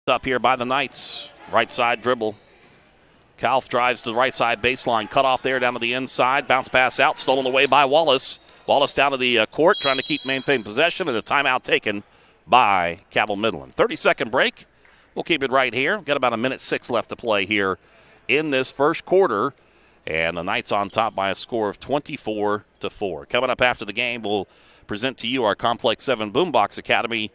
up here by the Knights. Right side dribble. Kalf drives to the right side baseline. Cut off there down to the inside. Bounce pass out. Stolen away by Wallace. Wallace down to the court trying to maintain possession, and a timeout taken by Cabell Midland. 30-second break. We'll keep it right here. Got about 1:06 left to play here in this first quarter. And the Knights on top by a score of 24-4. Coming up after the game, we'll present to you our Complex 7 Boombox Academy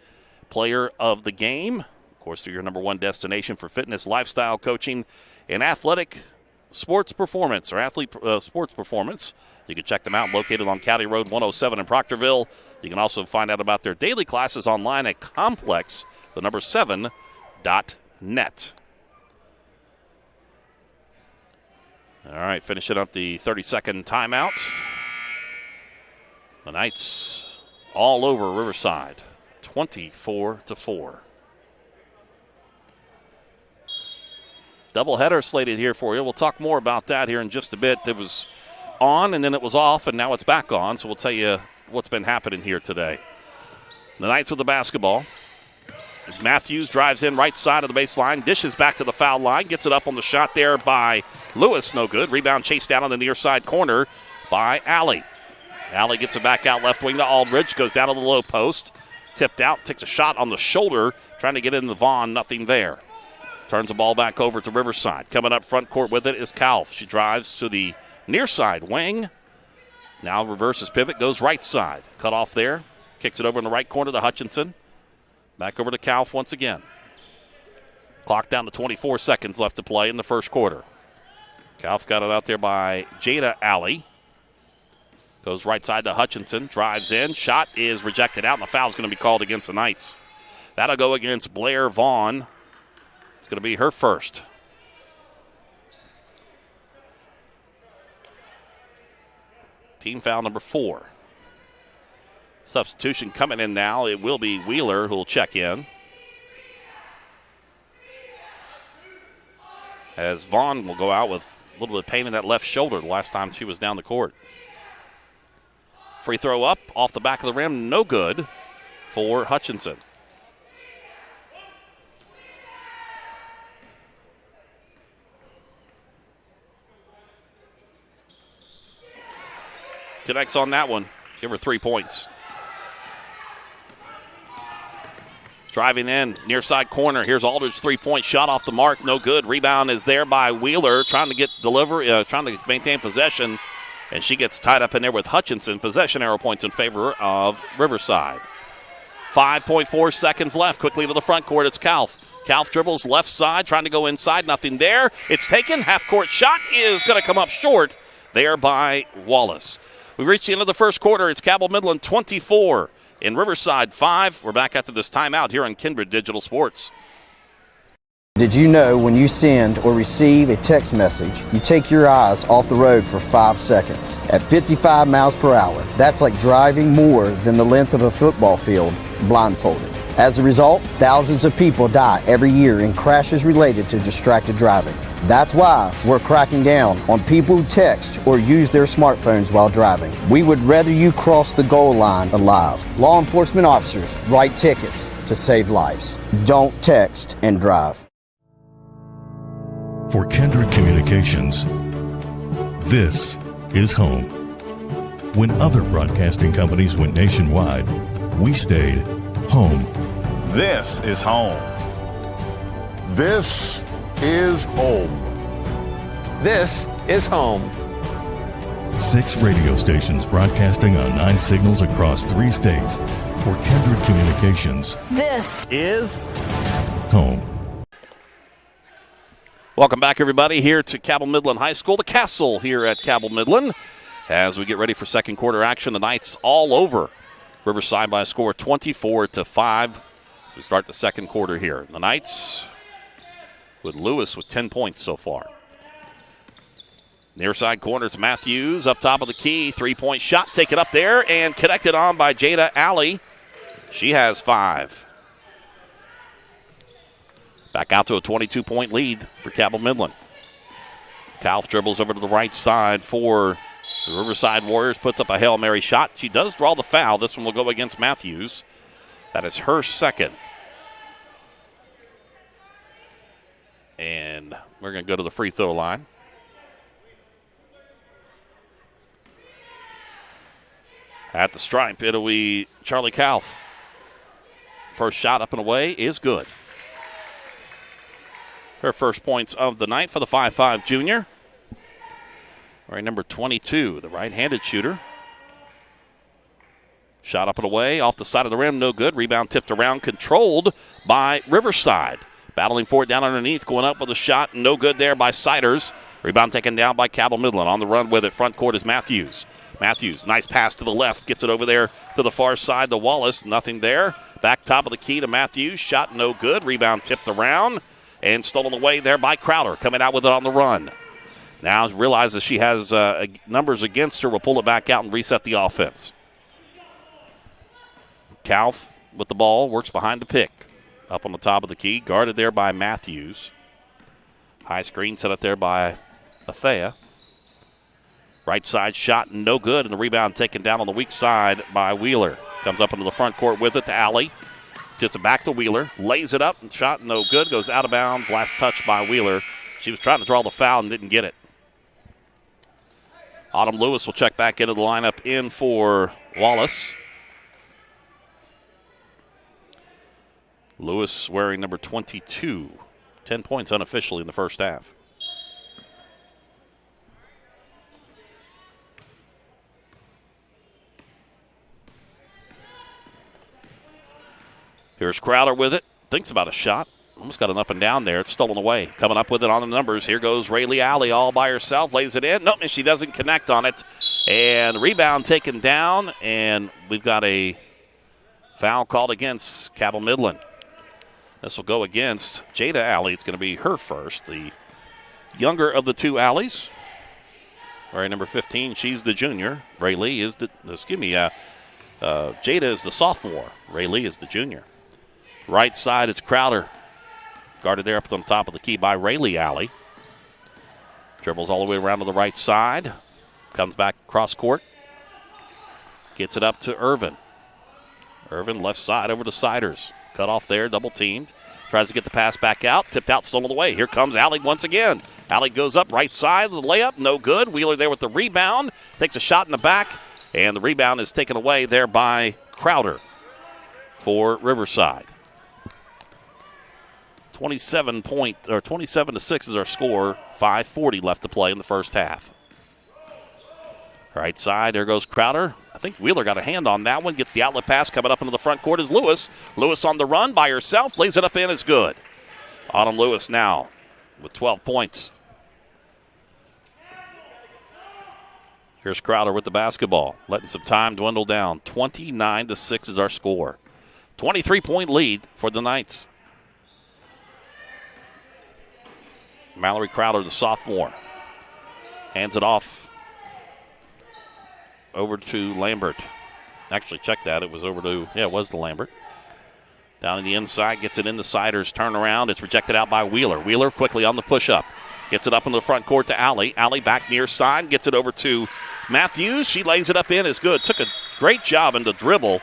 Player of the Game. Of course, they're your number one destination for fitness, lifestyle coaching, and athletic sports performance or athlete sports performance. You can check them out located on County Road 107 in Proctorville. You can also find out about their daily classes online at complex7.net. All right, finishing up the 30-second timeout. The Knights all over Riverside, 24-4. Doubleheader slated here for you. We'll talk more about that here in just a bit. It was on and then it was off, and now it's back on, so we'll tell you what's been happening here today. The Knights with the basketball. As Matthews drives in right side of the baseline, dishes back to the foul line, gets it up on the shot there by Lewis, no good. Rebound chased down on the near side corner by Alley. Alley gets it back out left wing to Aldridge, goes down to the low post, tipped out, takes a shot on the shoulder, trying to get into Vaughn, nothing there. Turns the ball back over to Riverside. Coming up front court with it is Kalf. She drives to the near side wing. Now reverses pivot, goes right side. Cut off there, kicks it over in the right corner to Hutchinson. Back over to Kalf once again. Clock down to 24 seconds left to play in the first quarter. Kalf got it out there by Jada Alley. Goes right side to Hutchinson. Drives in. Shot is rejected out, and the foul's going to be called against the Knights. That'll go against Blair Vaughn. It's going to be her first. Team foul number 4. Substitution coming in now. It will be Wheeler who will check in. As Vaughn will go out with a little bit of pain in that left shoulder the last time she was down the court. Free throw up, off the back of the rim, no good for Hutchinson. Connects on that one. Give her 3 points. Driving in, near side corner. Here's Aldridge, 3-point shot off the mark, no good. Rebound is there by Wheeler, trying to maintain possession, and she gets tied up in there with Hutchinson. Possession arrow points in favor of Riverside. 5.4 seconds left. Quickly to the front court. It's Kalf. Kalf dribbles left side, trying to go inside. Nothing there. It's taken. Half-court shot is going to come up short there by Wallace. We reach the end of the first quarter. It's Cabell Midland 24. In Riverside 5, we're back after this timeout here on Kindred Digital Sports. Did you know when you send or receive a text message, you take your eyes off the road for 5 seconds? At 55 miles per hour, that's like driving more than the length of a football field blindfolded. As a result, thousands of people die every year in crashes related to distracted driving. That's why we're cracking down on people who text or use their smartphones while driving. We would rather you cross the goal line alive. Law enforcement officers write tickets to save lives. Don't text and drive. For Kindred Communications, this is home. When other broadcasting companies went nationwide, we stayed home. This is home. This is home. This is home. 6 radio stations broadcasting on 9 signals across 3 states. For Kindred Communications, this is home. Welcome back, everybody, here to Cabell Midland High School, the Castle here at Cabell Midland. As we get ready for second quarter action, the Knights all over Riverside by a score of 24-5. As we start the second quarter here. The Knights with Lewis with 10 points so far. Near side corner, it's Matthews up top of the key. 3-point shot, take it up there and connected on by Jada Alley. She has 5. Back out to a 22-point lead for Cabell Midland. Kalf dribbles over to the right side for the Riverside Warriors, puts up a Hail Mary shot. She does draw the foul. This one will go against Matthews. That is her second. And we're going to go to the free throw line. At the stripe, it'll be Charlie Kauf. First shot up and away is good. Her first points of the night for the 5'5 junior. All right, number 22, the right-handed shooter. Shot up and away, off the side of the rim, no good. Rebound tipped around, controlled by Riverside. Battling for it down underneath, going up with a shot, no good there by Siders. Rebound taken down by Cabell Midland. On the run with it, front court is Matthews. Matthews, nice pass to the left, gets it over there to the far side to Wallace, nothing there. Back top of the key to Matthews, shot no good. Rebound tipped around and stolen away there by Crowder, coming out with it on the run. Now realizes she has numbers against her, will pull it back out and reset the offense. Kauf with the ball, works behind the pick. Up on the top of the key, guarded there by Matthews. High screen set up there by Athea. Right side shot, no good, and the rebound taken down on the weak side by Wheeler. Comes up into the front court with it to Alley. Gets it back to Wheeler, lays it up, and shot no good, goes out of bounds. Last touch by Wheeler. She was trying to draw the foul and didn't get it. Autumn Lewis will check back into the lineup in for Wallace. Lewis wearing number 22. 10 points unofficially in the first half. Here's Crowder with it. Thinks about a shot. Almost got an up and down there. It's stolen away. Coming up with it on the numbers. Here goes Rayleigh Alley all by herself. Lays it in. Nope, and she doesn't connect on it. And rebound taken down. And we've got a foul called against Cabell Midland. This will go against Jada Alley. It's going to be her first. The younger of the two Alleys. All right, number 15, she's the junior. Rayleigh is the, Jada is the sophomore. Rayleigh is the junior. Right side, it's Crowder. Guarded there up on the top of the key by Rayleigh Alley. Dribbles all the way around to the right side. Comes back cross court. Gets it up to Irvin. Irvin left side over to Siders. Cut off there, double teamed. Tries to get the pass back out. Tipped out, stolen away. Here comes Alley once again. Alley goes up right side of the layup. No good. Wheeler there with the rebound. Takes a shot in the back. And the rebound is taken away there by Crowder for Riverside. 27-6 is our score. 5:40 left to play in the first half. Right side, there goes Crowder. I think Wheeler got a hand on that one. Gets the outlet pass. Coming up into the front court is Lewis. Lewis on the run by herself. Lays it up in, is good. Autumn Lewis now with 12 points. Here's Crowder with the basketball. Letting some time dwindle down. 29-6 is our score. 23-point lead for the Knights. Mallory Crowder, the sophomore. Hands it off over to Lambert. Actually, check that. It was over to, it was to Lambert. Down in the inside, gets it in the Siders. Turnaround. It's rejected out by Wheeler. Wheeler quickly on the push-up. Gets it up in the front court to Alley. Alley back near side. Gets it over to Matthews. She lays it up in. Is good. Took a great job in the dribble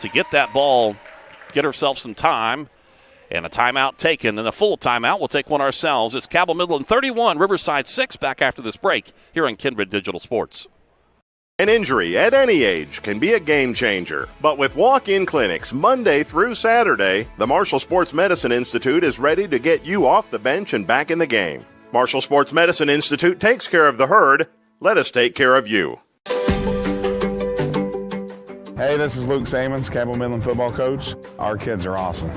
to get that ball, get herself some time. And a timeout taken, and a full timeout. We'll take one ourselves. It's Cabell Midland 31, Riverside 6. Back after this break here on Kindred Digital Sports. An injury at any age can be a game changer. But with walk-in clinics Monday through Saturday, the Marshall Sports Medicine Institute is ready to get you off the bench and back in the game. Marshall Sports Medicine Institute takes care of the herd. Let us take care of you. Hey, this is Luke Sammons, Cabell Midland football coach. Our kids are awesome.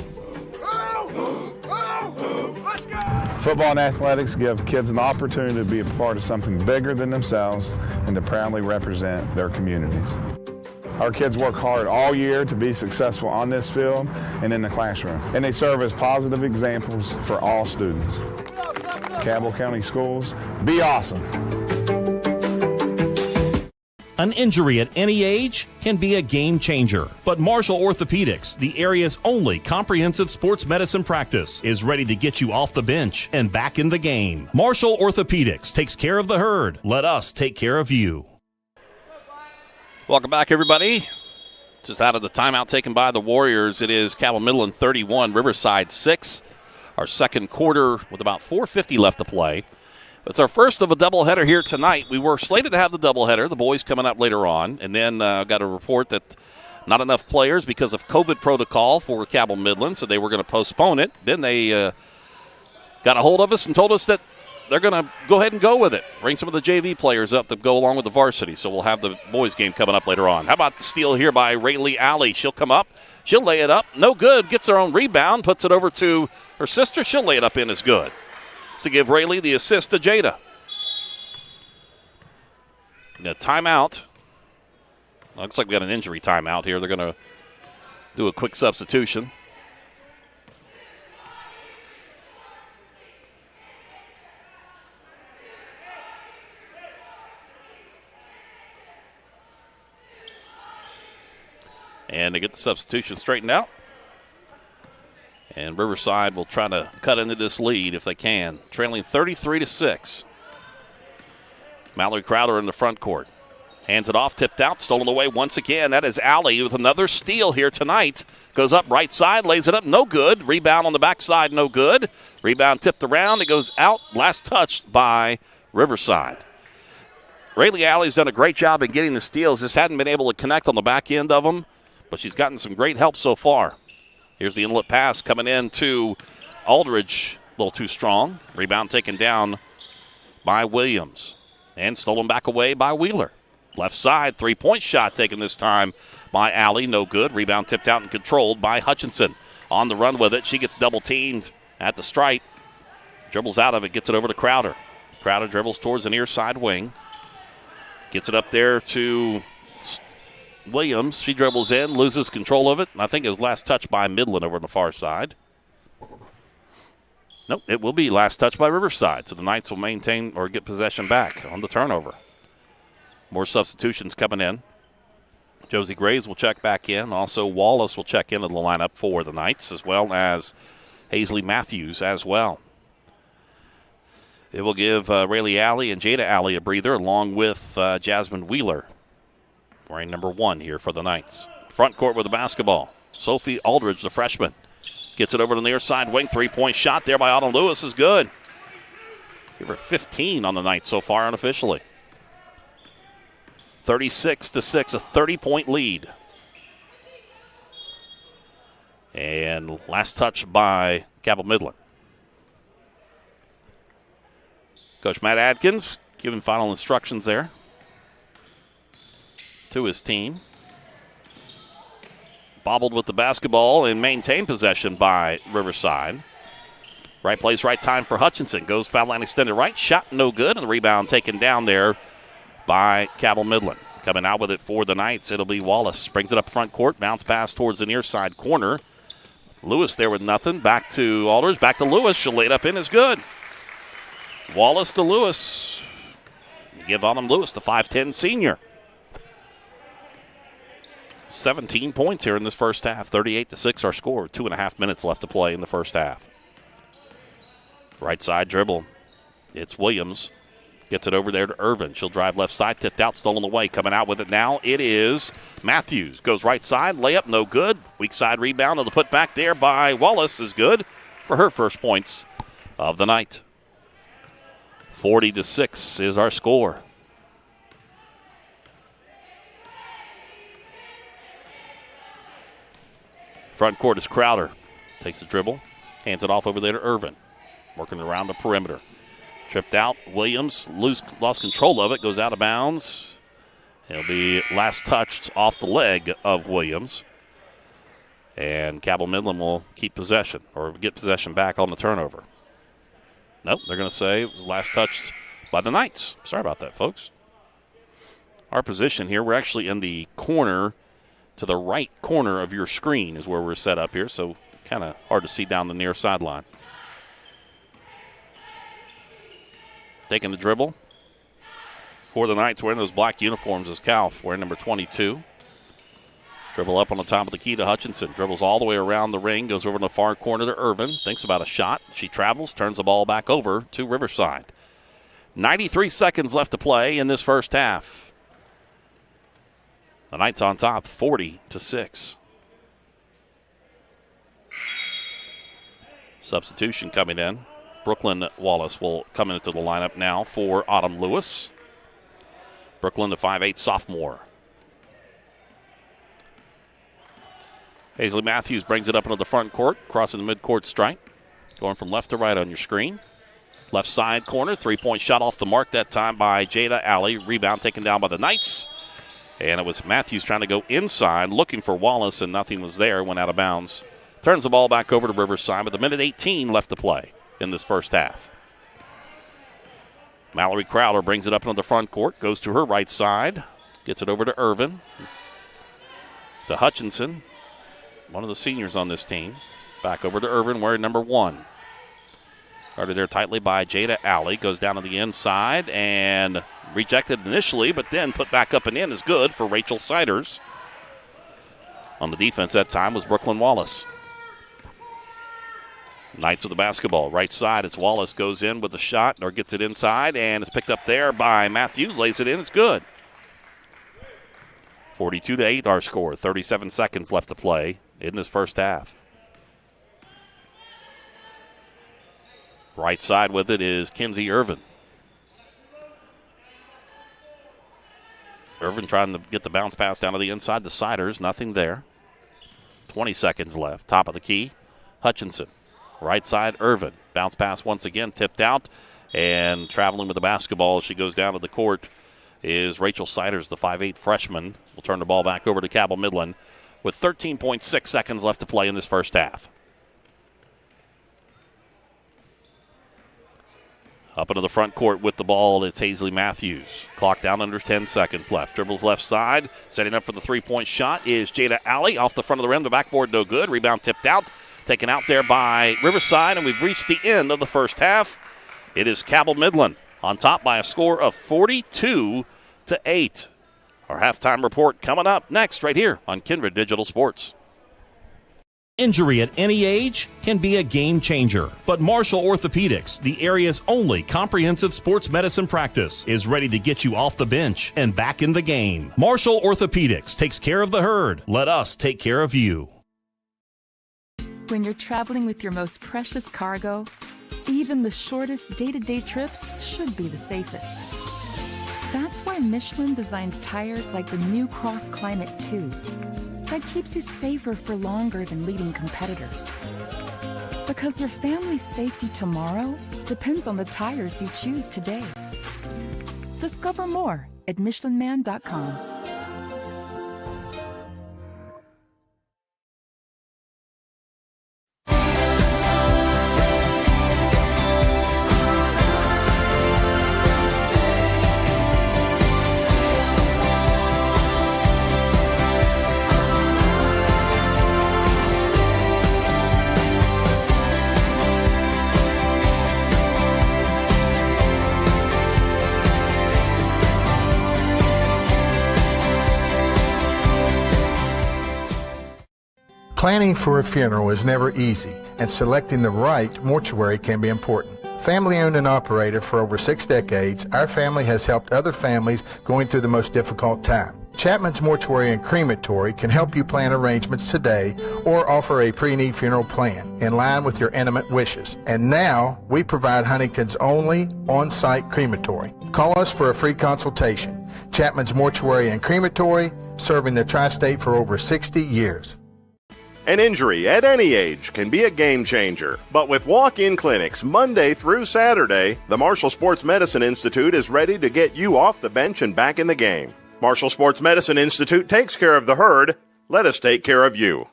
Football and athletics give kids an opportunity to be a part of something bigger than themselves and to proudly represent their communities. Our kids work hard all year to be successful on this field and in the classroom, and they serve as positive examples for all students. Cabell County Schools, be awesome. An injury at any age can be a game changer, but Marshall Orthopaedics, the area's only comprehensive sports medicine practice, is ready to get you off the bench and back in the game. Marshall Orthopaedics takes care of the herd. Let us take care of you. Welcome back, everybody. Just out of the timeout taken by the Warriors, it is Cabell Midland 31, Riverside 6. our second quarter with about 4:50 left to play. It's our first of a doubleheader here tonight. We were slated to have the doubleheader, the boys coming up later on, and then got a report that not enough players because of COVID protocol for Cabell Midland, so they were going to postpone it. Then they got a hold of us and told us that they're going to go ahead and go with it. Bring some of the JV players up to go along with the varsity, so we'll have the boys game coming up later on. How about the steal here by Rayleigh Alley? She'll come up. She'll lay it up. No good. Gets her own rebound. Puts it over to her sister. She'll lay it up in as good. To give Rayleigh the assist to Jada. A timeout. Looks like we got an injury timeout here. They're going to do a quick substitution. And they get the substitution straightened out. And Riverside will try to cut into this lead if they can. Trailing 33-6. Mallory Crowder in the front court. Hands it off, tipped out, stolen away once again. That is Alley with another steal here tonight. Goes up right side, lays it up, no good. Rebound on the backside, no good. Rebound tipped around, it goes out. Last touched by Riverside. Rayleigh Alley's done a great job in getting the steals. Just hadn't been able to connect on the back end of them, but she's gotten some great help so far. Here's the inlet pass coming in to Aldridge. A little too strong. Rebound taken down by Williams. And stolen back away by Wheeler. Left side, three-point shot taken this time by Alley. No good. Rebound tipped out and controlled by Hutchinson. On the run with it. She gets double-teamed at the stripe. Dribbles out of it. Gets it over to Crowder. Crowder dribbles towards the near side wing. Gets it up there to Williams. She dribbles in, loses control of it. I think it was last touch by Midland over on the far side. Nope, it will be last touch by Riverside. So the Knights will maintain or get possession back on the turnover. More substitutions coming in. Josie Graves will check back in. Also, Wallace will check into the lineup for the Knights, as well as Hazley Matthews as well. It will give Rayleigh Alley and Jada Alley a breather, along with Jasmine Wheeler, wearing number 1 here for the Knights. Front court with the basketball. Sophie Aldridge, the freshman, gets it over to the near side wing. Three-point shot there by Autumn Lewis is good. Give her 15 on the night so far unofficially. 36-6, a 30-point lead. And last touch by Cabell Midland. Coach Matt Adkins giving final instructions there to his team. Bobbled with the basketball and maintained possession by Riverside. Right place, right time for Hutchinson. Goes foul line extended right. Shot no good. And the rebound taken down there by Cabell Midland. Coming out with it for the Knights, it'll be Wallace. Brings it up front court. Bounce pass towards the near side corner. Lewis there with nothing. Back to Aldridge. Back to Lewis. She'll lay it up in. Is good. Wallace to Lewis. Give Autumn Lewis the 5'10 senior. 17 points here in this first half. 38-6 our score. 2.5 minutes left to play in the first half. Right side dribble. It's Williams. Gets it over there to Irvin. She'll drive left side. Tipped out. Stolen away. Coming out with it now. It is Matthews. Goes right side. Layup. No good. Weak side rebound. And the put back there by Wallace is good for her first points of the night. 40-6 is our score. Front court is Crowder. Takes the dribble. Hands it off over there to Irvin. Working around the perimeter. Tripped out. Williams lost control of it. Goes out of bounds. It'll be last touched off the leg of Williams. And Cabell Midland will keep possession or get possession back on the turnover. Nope, they're going to say it was last touched by the Knights. Sorry about that, folks. Our position here, we're actually in the corner to the right corner of your screen is where we're set up here, so kind of hard to see down the near sideline. Taking the dribble for the Knights wearing those black uniforms is Kauf, wearing number 22. Dribble up on the top of the key to Hutchinson. Dribbles all the way around the ring, goes over to the far corner to Irvin. Thinks about a shot. She travels, turns the ball back over to Riverside. 93 seconds left to play in this first half. The Knights on top, 40-6. Substitution coming in. Brooklyn Wallace will come into the lineup now for Autumn Lewis. Brooklyn, the 5'8" sophomore. Hazley Matthews brings it up into the front court, crossing the midcourt stripe. Going from left to right on your screen. Left side corner, three-point shot off the mark that time by Jada Alley. Rebound taken down by the Knights. And it was Matthews trying to go inside, looking for Wallace, and nothing was there, went out of bounds. Turns the ball back over to Riverside with a minute 18 left to play in this first half. Mallory Crowder brings it up into the front court, goes to her right side, gets it over to Irvin. To Hutchinson, one of the seniors on this team. Back over to Irvin, wearing number 1. Guarded there tightly by Jada Alley. Goes down to the inside and rejected initially, but then put back up and in is good for Rachel Siders. On the defense that time was Brooklyn Wallace. Knights with the basketball. Right side, it's Wallace. Goes in with the shot, or gets it inside, and it's picked up there by Matthews. Lays it in. It's good. 42-8 our score. 37 seconds left to play in this first half. Right side with it is Kinsey Irvin. Irvin trying to get the bounce pass down to the inside. The Siders, nothing there. 20 seconds left. Top of the key, Hutchinson. Right side, Irvin. Bounce pass once again, tipped out. And traveling with the basketball as she goes down to the court is Rachel Siders, the 5'8" freshman. Will turn the ball back over to Cabell Midland with 13.6 seconds left to play in this first half. Up into the front court with the ball, it's Hazley Matthews. Clock down under 10 seconds left. Dribbles left side. Setting up for the three-point shot is Jada Alley. Off the front of the rim, the backboard no good. Rebound tipped out. Taken out there by Riverside, and we've reached the end of the first half. It is Cabell Midland on top by a score of 42-8. Our halftime report coming up next right here on Kindred Digital Sports. Injury at any age can be a game changer, but Marshall Orthopaedics, the area's only comprehensive sports medicine practice, is ready to get you off the bench and back in the game. Marshall Orthopaedics takes care of the herd. Let us take care of you. When you're traveling with your most precious cargo, even the shortest day-to-day trips should be the safest. That's why Michelin designs tires like the new Cross Climate 2. That keeps you safer for longer than leading competitors. Because your family's safety tomorrow depends on the tires you choose today. Discover more at MichelinMan.com. Planning for a funeral is never easy, and selecting the right mortuary can be important. Family-owned and operated for over 6 decades, our family has helped other families going through the most difficult time. Chapman's Mortuary and Crematory can help you plan arrangements today or offer a pre-need funeral plan in line with your intimate wishes. And now, we provide Huntington's only on-site crematory. Call us for a free consultation. Chapman's Mortuary and Crematory, serving the tri-state for over 60 years. An injury at any age can be a game changer. But with walk-in clinics Monday through Saturday, the Marshall Sports Medicine Institute is ready to get you off the bench and back in the game. Marshall Sports Medicine Institute takes care of the herd. Let us take care of you.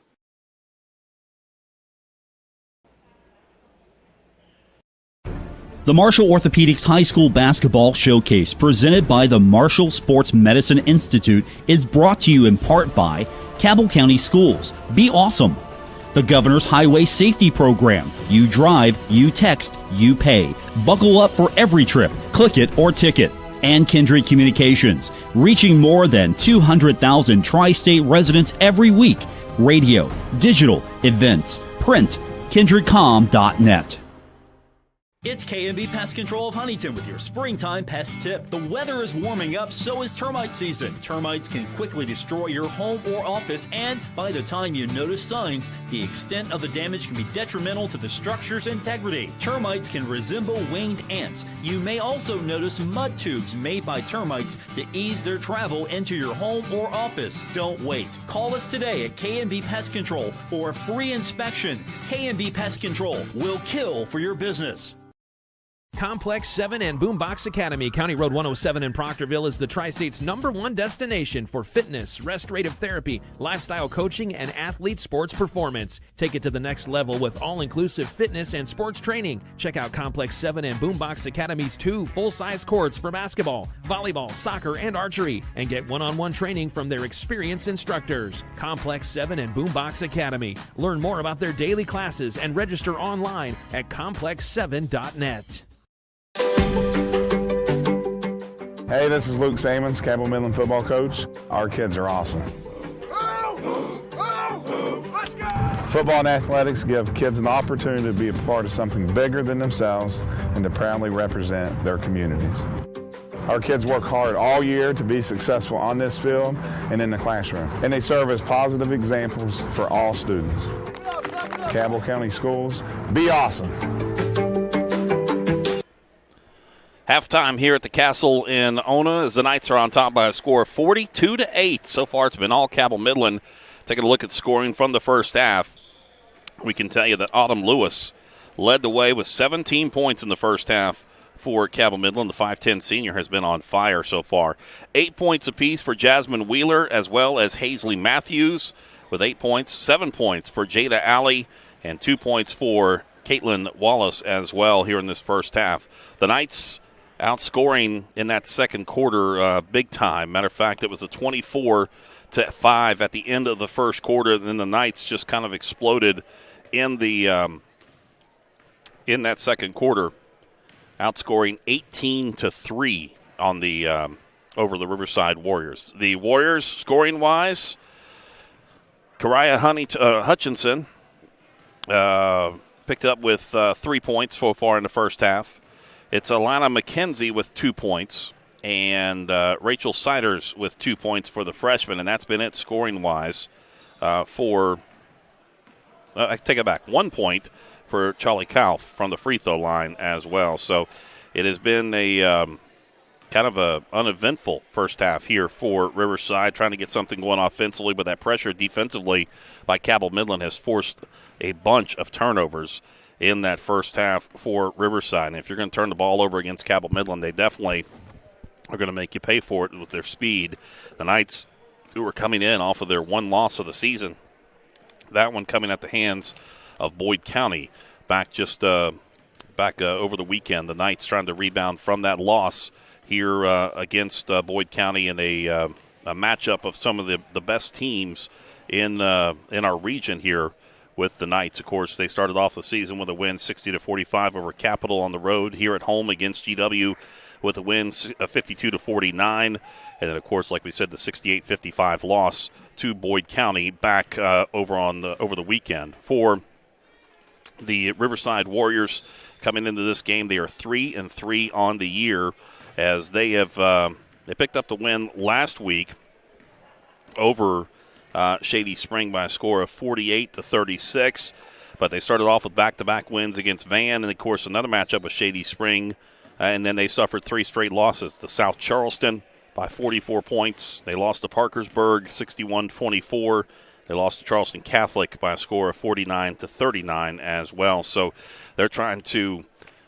The Marshall Orthopaedics High School Basketball Showcase, presented by the Marshall Sports Medicine Institute, is brought to you in part by Cabell County Schools. Be awesome. The Governor's Highway Safety Program. You drive, you text, you pay. Buckle up for every trip. Click it or ticket. And Kindred Communications, reaching more than 200,000 tri-state residents every week. Radio, digital, events, print, kindredcom.net. It's K&B Pest Control of Huntington with your springtime pest tip. The weather is warming up, so is termite season. Termites can quickly destroy your home or office, and by the time you notice signs, the extent of the damage can be detrimental to the structure's integrity. Termites can resemble winged ants. You may also notice mud tubes made by termites to ease their travel into your home or office. Don't wait. Call us today at K&B Pest Control for a free inspection. K&B Pest Control will kill for your business. Complex 7 and Boombox Academy, County Road 107 in Proctorville, is the Tri-State's #1 destination for fitness, restorative therapy, lifestyle coaching, and athlete sports performance. Take it to the next level with all-inclusive fitness and sports training. Check out Complex 7 and Boombox Academy's 2 full-size courts for basketball, volleyball, soccer, and archery, and get one-on-one training from their experienced instructors. Complex 7 and Boombox Academy. Learn more about their daily classes and register online at complex7.net. Hey, this is Luke Sammons, Cabell Midland football coach. Our kids are awesome. Football and athletics give kids an opportunity to be a part of something bigger than themselves and to proudly represent their communities. Our kids work hard all year to be successful on this field and in the classroom, and they serve as positive examples for all students. Cabell County Schools, be awesome. Halftime here at the Castle in Ona as the Knights are on top by a score of 42-8. So far it's been all Cabell Midland. Taking a look at scoring from the first half, we can tell you that Autumn Lewis led the way with 17 points in the first half for Cabell Midland. The 5'10 senior has been on fire so far. 8 points apiece for Jasmine Wheeler as well as Hazley Matthews with 8 points. 7 points for Jada Alley and 2 points for Caitlin Wallace as well here in this first half. The Knights outscoring in that second quarter big time. Matter of fact, it was a 24-5 at the end of the first quarter. Then the Knights just kind of exploded in the in that second quarter, outscoring 18-3 on the over the Riverside Warriors. The Warriors, scoring wise, Kariah Hutchinson picked up with 3 points so far in the first half. It's Alana McKenzie with 2 points and Rachel Siders with 2 points for the freshman, and that's been it scoring-wise for I take it back, 1 point for Charlie Kauf from the free throw line as well. So it has been a kind of a uneventful first half here for Riverside, trying to get something going offensively, but that pressure defensively by Cabell Midland has forced a bunch of turnovers in that first half for Riverside. And if you're going to turn the ball over against Cabell Midland, they definitely are going to make you pay for it with their speed. The Knights, who are coming in off of their one loss of the season, that one coming at the hands of Boyd County back over the weekend. The Knights trying to rebound from that loss here against Boyd County in a matchup of some of the best teams in our region here. With the Knights, of course, they started off the season with a win 60-45 over Capital on the road. Here at home against GW with a win 52-49. And then, of course, like we said, the 68-55 loss to Boyd County back over the weekend. For the Riverside Warriors coming into this game, they are 3-3 on the year as they have they picked up the win last week over Shady Spring by a score of 48-36, but they started off with back-to-back wins against Van, and of course another matchup with Shady Spring, and then they suffered 3 straight losses to South Charleston by 44 points. They lost to Parkersburg 61-24. They lost to Charleston Catholic by a score of 49-39 as well. So they're trying to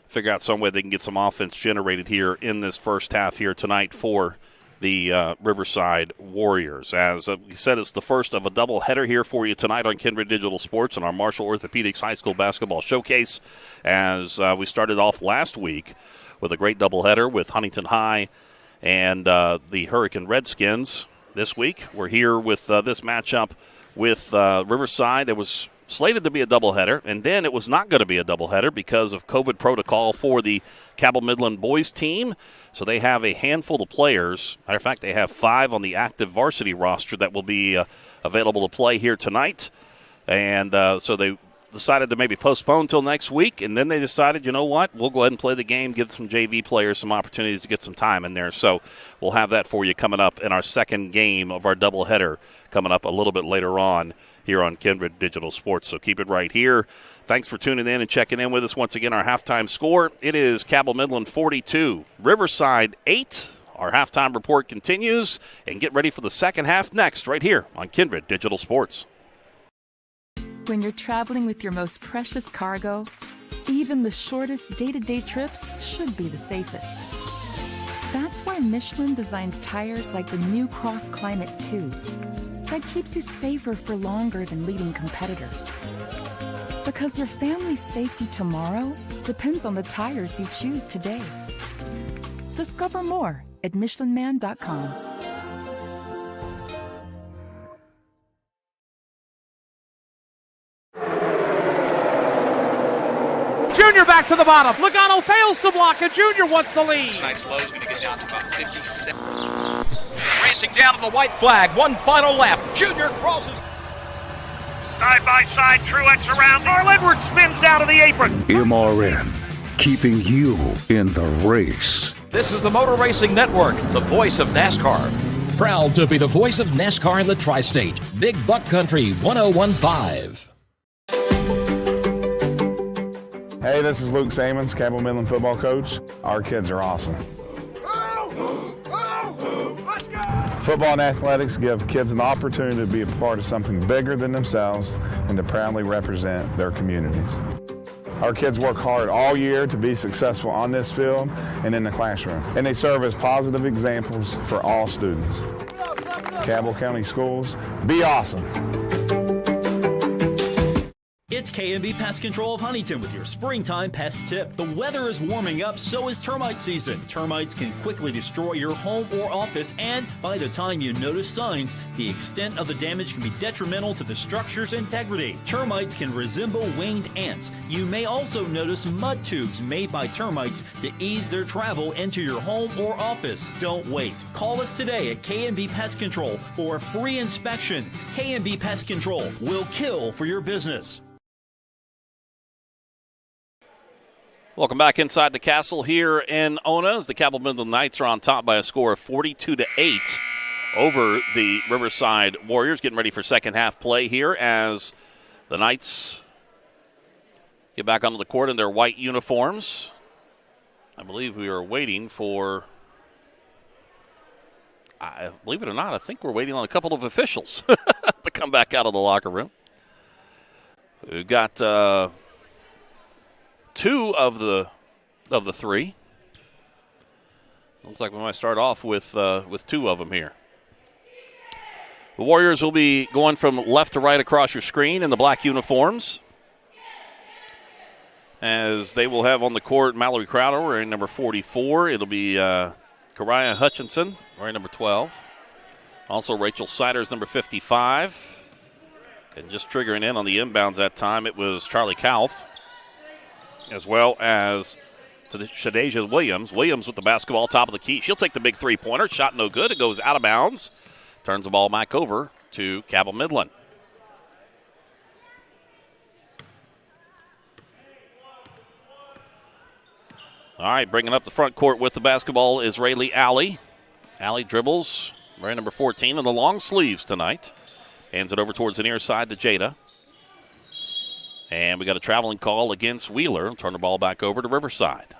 figure out some way they can get some offense generated here in this first half here tonight for the Riverside Warriors. As we said, it's the first of a doubleheader here for you tonight on Kindred Digital Sports and our Marshall Orthopaedics High School Basketball Showcase. As we started off last week with a great doubleheader with Huntington High and the Hurricane Redskins. This week, we're here with this matchup with Riverside. It was slated to be a doubleheader, and then it was not going to be a doubleheader because of COVID protocol for the Cabell Midland boys team. So they have a handful of players. Matter of fact, they have 5 on the active varsity roster that will be available to play here tonight. And so they decided to maybe postpone until next week, and then they decided, you know what, we'll go ahead and play the game, give some JV players some opportunities to get some time in there. So we'll have that for you coming up in our second game of our doubleheader coming up a little bit later on here on Kindred Digital Sports. So keep it right here. Thanks for tuning in and checking in with us. Once again, our halftime score, it is Cabell Midland 42, Riverside 8. Our halftime report continues, and get ready for the second half next right here on Kindred Digital Sports. When you're traveling with your most precious cargo, even the shortest day-to-day trips should be the safest. That's why Michelin designs tires like the new Cross Climate 2 that keeps you safer for longer than leading competitors. Because your family's safety tomorrow depends on the tires you choose today. Discover more at michelinman.com. Junior back to the bottom. Logano fails to block, and Junior wants the lead. Tonight's low is going to get down to about 57. Racing down to the white flag. One final lap. Junior crosses. Side by side, Truex around. Carl Edwards spins down to the apron. MRN, keeping you in the race. This is the Motor Racing Network, the voice of NASCAR. Proud to be the voice of NASCAR in the Tri-State. Big Buck Country 1015. Hey, this is Luke Sammons, Cabell Midland football coach. Our kids are awesome. Football and athletics give kids an opportunity to be a part of something bigger than themselves and to proudly represent their communities. Our kids work hard all year to be successful on this field and in the classroom, and they serve as positive examples for all students. Cabell County Schools, be awesome. It's K&B Pest Control of Huntington with your springtime pest tip. The weather is warming up, so is termite season. Termites can quickly destroy your home or office, and by the time you notice signs, the extent of the damage can be detrimental to the structure's integrity. Termites can resemble winged ants. You may also notice mud tubes made by termites to ease their travel into your home or office. Don't wait. Call us today at K&B Pest Control for a free inspection. K&B Pest Control will kill for your business. Welcome back inside the castle here in Ona as the Cabell Midland Knights are on top by a score of 42-8 over the Riverside Warriors. Getting ready for second half play here as the Knights get back onto the court in their white uniforms. I believe we are waiting for, believe it or not, I think we're waiting on a couple of officials to come back out of the locker room. We've got two of the three. Looks like we might start off with two of them here. The Warriors will be going from left to right across your screen in the black uniforms, as they will have on the court Mallory Crowder wearing number 44. It'll be Kariah Hutchinson wearing number 12. Also Rachel Siders number 55. And just triggering in on the inbounds that time, it was Charlie Kauf, as well as to Shadeja Williams. Williams with the basketball, top of the key. She'll take the big three-pointer. Shot no good. It goes out of bounds. Turns the ball back over to Cabell Midland. All right, bringing up the front court with the basketball is Rayleigh Alley. Alley dribbles, wearing number 14 in the long sleeves tonight. Hands it over towards the near side to Jada. And we got a traveling call against Wheeler. Turn the ball back over to Riverside.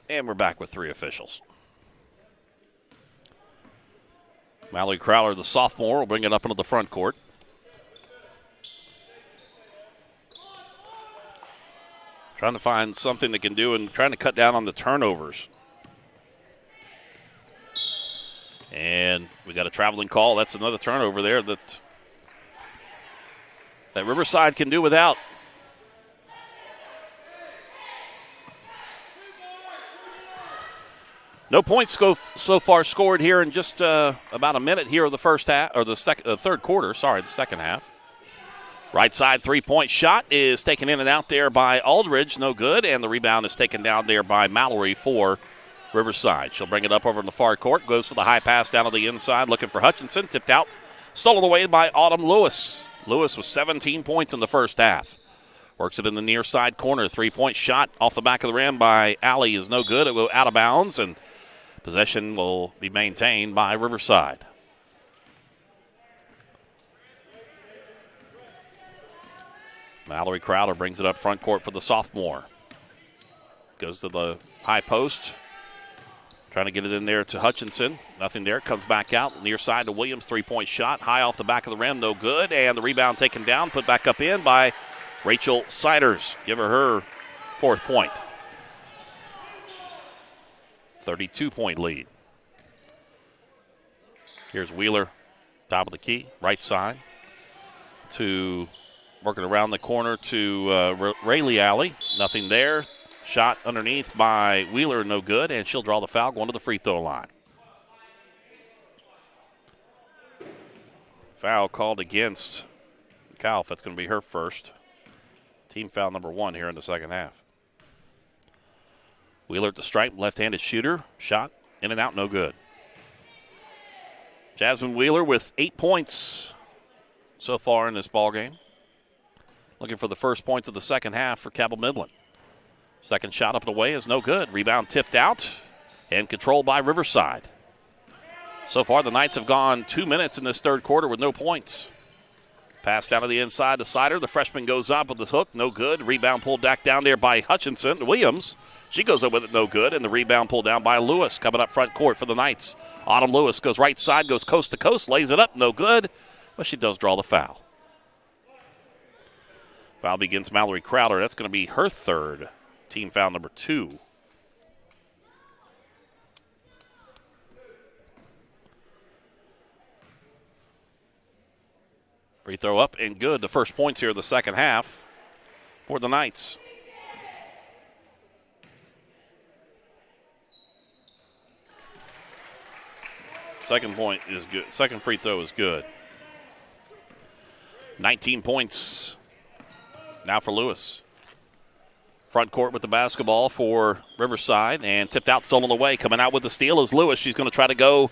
And we're back with three officials. Mallory Crowder, the sophomore, will bring it up into the front court. Trying to find something they can do and trying to cut down on the turnovers. And we got a traveling call. That's another turnover there that Riverside can do without. No points so far scored here in just about a minute here of the first half, or the third quarter. Sorry, the second half. Right side three-point shot is taken in and out there by Aldridge. No good. And the rebound is taken down there by Mallory for Riverside. She'll bring it up over in the far court. Goes for the high pass down to the inside, looking for Hutchinson. Tipped out Stolen away by Autumn Lewis. Lewis with 17 points in the first half. Works it in the near side corner. 3-point shot off the back of the rim by Alley is no good. It will go out of bounds, and possession will be maintained by Riverside. Mallory Crowder brings it up front court for the sophomore. Goes to the high post. Trying to get it in there to Hutchinson. Nothing there. Comes back out. Near side to Williams. 3-point shot. High off the back of the rim. No good. And the rebound taken down. Put back up in by Rachel Siders. Give her 4th point. 32-point lead. Here's Wheeler. Top of the key. Right side. To working around the corner to Rayleigh Alley. Nothing there. Shot underneath by Wheeler, no good, and she'll draw the foul going to the free throw line. Foul called against Kauf. That's going to be her first. Team foul number 1 here in the second half. Wheeler at the stripe, left-handed shooter. Shot in and out, no good. Jasmine Wheeler with 8 points so far in this ballgame. Looking for the first points of the second half for Cabell Midland. Second shot up and away is no good. Rebound tipped out and controlled by Riverside. So far, the Knights have gone 2 minutes in this third quarter with no points. Pass down to the inside to Sider. The freshman goes up with the hook. No good. Rebound pulled back down there by Hutchinson. Williams, she goes up with it. No good. And the rebound pulled down by Lewis coming up front court for the Knights. Autumn Lewis goes right side, goes coast to coast, lays it up. No good. But she does draw the foul. Foul begins Mallory Crowder. That's going to be her third. Team foul number 2. Free throw up and good. The first points here of the second half for the Knights. Second point is good. Second free throw is good. 19 points now for Lewis. Front court with the basketball for Riverside, and tipped out, stolen away. Coming out with the steal is Lewis. She's going to try to go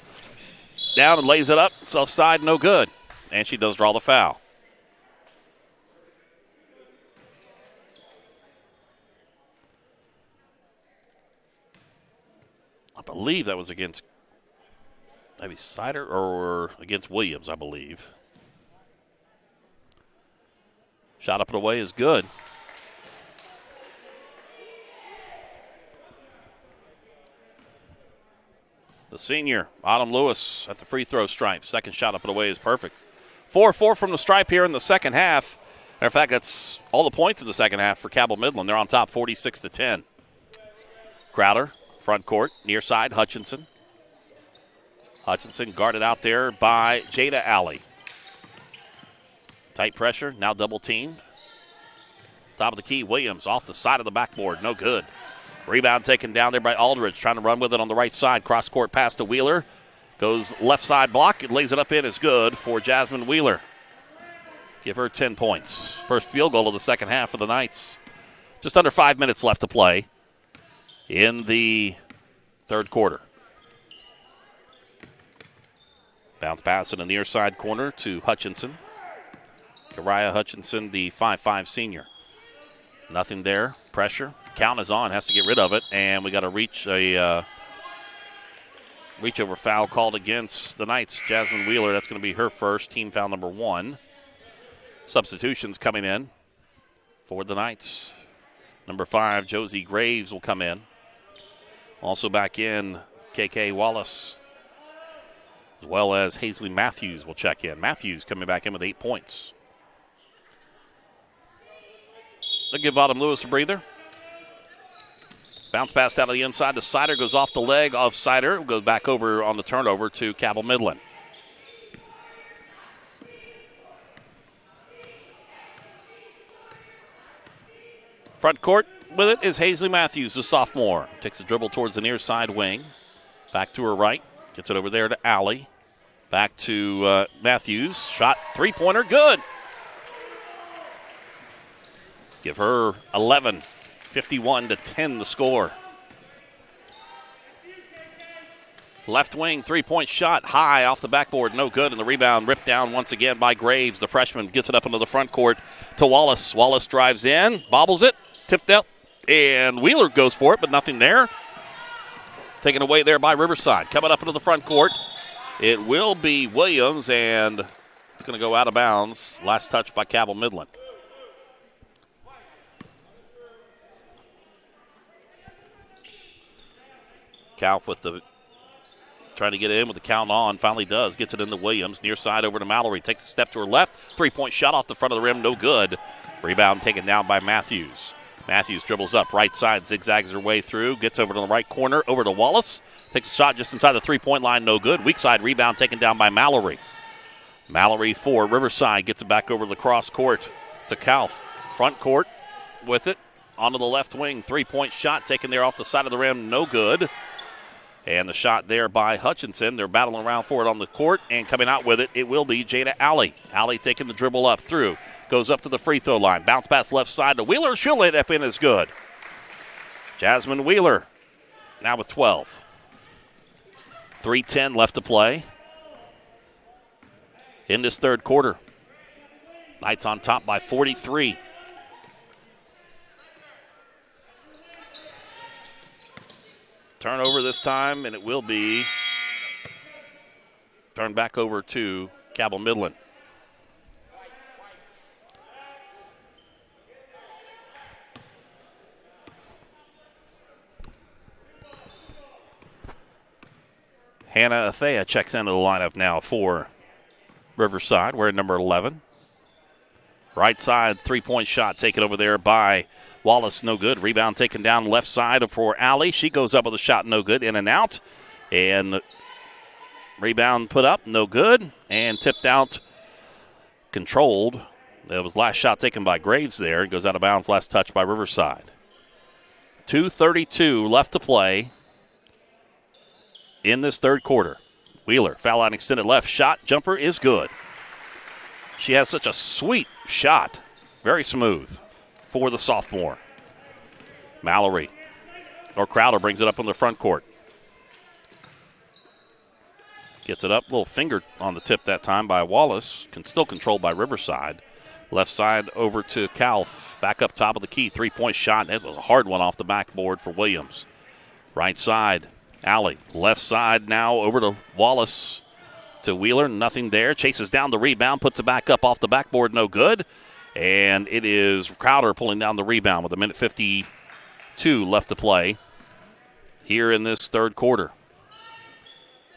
down and lays it up. It's offside, no good. And she does draw the foul. I believe that was against maybe Sider or against Williams, I believe. Shot up and away is good. The senior, Autumn Lewis, at the free throw stripe. Second shot up and away is perfect. 4-4 from the stripe here in the second half. Matter of fact, that's all the points in the second half for Cabell Midland. They're on top 46-10. Crowder, front court, near side, Hutchinson. Hutchinson guarded out there by Jada Alley. Tight pressure, now double teamed. Top of the key, Williams off the side of the backboard, no good. Rebound taken down there by Aldridge, trying to run with it on the right side. Cross-court pass to Wheeler. Goes left side block and lays it up in. Is good for Jasmine Wheeler. Give her 10 points. First field goal of the second half for the Knights. Just under 5 minutes left to play in the third quarter. Bounce pass in the near side corner to Hutchinson. Kariah Hutchinson, the 5'5 senior. Nothing there. Pressure. Count is on. Has to get rid of it. And we got a reach over foul called against the Knights. Jasmine Wheeler, that's going to be her first. Team foul number 1. Substitutions coming in for the Knights. Number 5, Josie Graves will come in. Also back in, KK Wallace, as well as Hazley Matthews will check in. Matthews coming back in with 8 points. They'll give Autumn Lewis a breather. Bounce pass down to the inside to Sider. Goes off the leg of Sider. Goes back over on the turnover to Cabell Midland. Front court with it is Hazley Matthews, the sophomore. Takes a dribble towards the near side wing. Back to her right. Gets it over there to Alley. Back to Matthews. Shot, three-pointer, good. Give her 11. 51-10 the score. Left wing, three-point shot, high off the backboard, no good, and the rebound ripped down once again by Graves. The freshman gets it up into the front court to Wallace. Wallace drives in, bobbles it, tipped out, and Wheeler goes for it, but nothing there. Taken away there by Riverside. Coming up into the front court, it will be Williams, and it's going to go out of bounds. Last touch by Cabell Midland. Calf with the trying to get in with the count on. Finally does. Gets it into Williams. Near side over to Mallory. Takes a step to her left. Three-point shot off the front of the rim. No good. Rebound taken down by Matthews. Matthews dribbles up. Right side. Zigzags her way through. Gets over to the right corner. Over to Wallace. Takes a shot just inside the three-point line. No good. Weak side rebound taken down by Mallory. Mallory for Riverside. Gets it back over to the cross court to Calf. Front court with it. Onto the left wing. Three-point shot taken there off the side of the rim. No good. And the shot there by Hutchinson. They're battling around for it on the court, and coming out with it, it will be Jada Alley. Alley taking the dribble up through. Goes up to the free throw line. Bounce pass left side to Wheeler. She'll lay it up in as good. Jasmine Wheeler now with 12. 3:10 left to play in this third quarter. Knights on top by 43. Turnover this time, and it will be turned back over to Cabell Midland. Hannah Athea checks into the lineup now for Riverside. We're at number 11. Right side, three-point shot taken over there by Wallace, no good. Rebound taken down left side for Alley. She goes up with a shot, no good. In and out. And rebound put up, no good. And tipped out, controlled. That was last shot taken by Graves there. It goes out of bounds, last touch by Riverside. 2:32 left to play in this third quarter. Wheeler, foul line extended left. Shot, jumper is good. She has such a sweet shot. Very smooth for the sophomore. Mallory. Or Crowder brings it up on the front court. Gets it up. Little finger on the tip that time by Wallace. Still controlled by Riverside. Left side over to Calf. Back up top of the key. Three-point shot. It was a hard one off the backboard for Williams. Right side. Alley. Left side now over to Wallace. To Wheeler. Nothing there. Chases down the rebound. Puts it back up off the backboard. No good. And it is Crowder pulling down the rebound with 1:52 left to play here in this third quarter.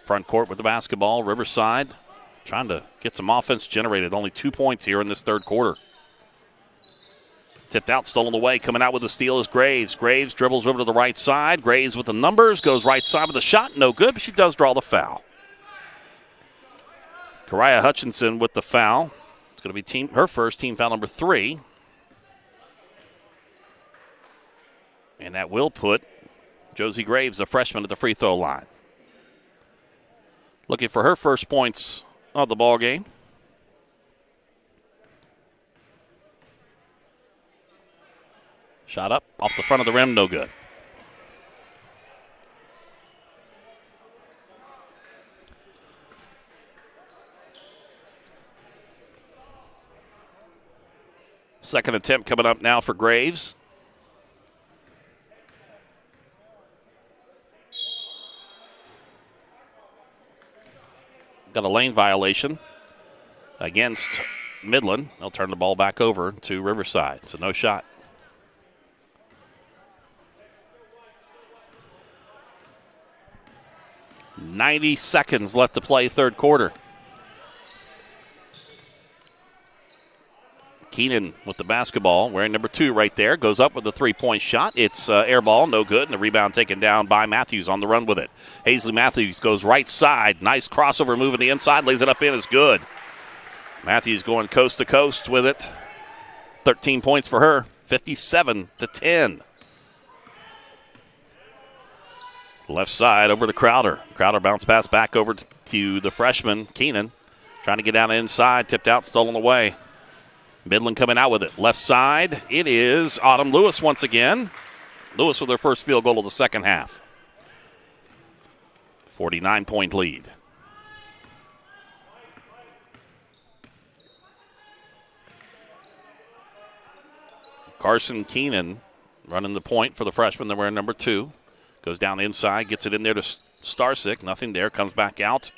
Front court with the basketball. Riverside trying to get some offense generated. Only 2 points here in this third quarter. Tipped out, stolen away. Coming out with the steal is Graves. Graves dribbles over to the right side. Graves with the numbers. Goes right side with a shot. No good, but she does draw the foul. Kariah Hutchinson with the foul. It's going to be her first, team foul number 3. And that will put Josie Graves, the freshman, at the free throw line. Looking for her first points of the ball game. Shot up off the front of the rim, no good. Second attempt coming up now for Graves. Got a lane violation against Midland. They'll turn the ball back over to Riverside, so no shot. .90 seconds left to play third quarter. Keenan with the basketball, wearing number 2 right there, goes up with a three-point shot. It's air ball, no good, and the rebound taken down by Matthews on the run with it. Hazley Matthews goes right side. Nice crossover move on the inside, lays it up in, is good. Matthews going coast to coast with it. 13 points for her, 57-10. Left side over to Crowder. Crowder bounce pass back over to the freshman, Keenan. Trying to get down inside, tipped out, stolen away. Midland coming out with it. Left side, it is Autumn Lewis once again. Lewis with her first field goal of the second half. 49-point lead. Carson Keenan running the point for the freshman. They're wearing number 2. Goes down inside, gets it in there to Starsick. Nothing there. Comes back out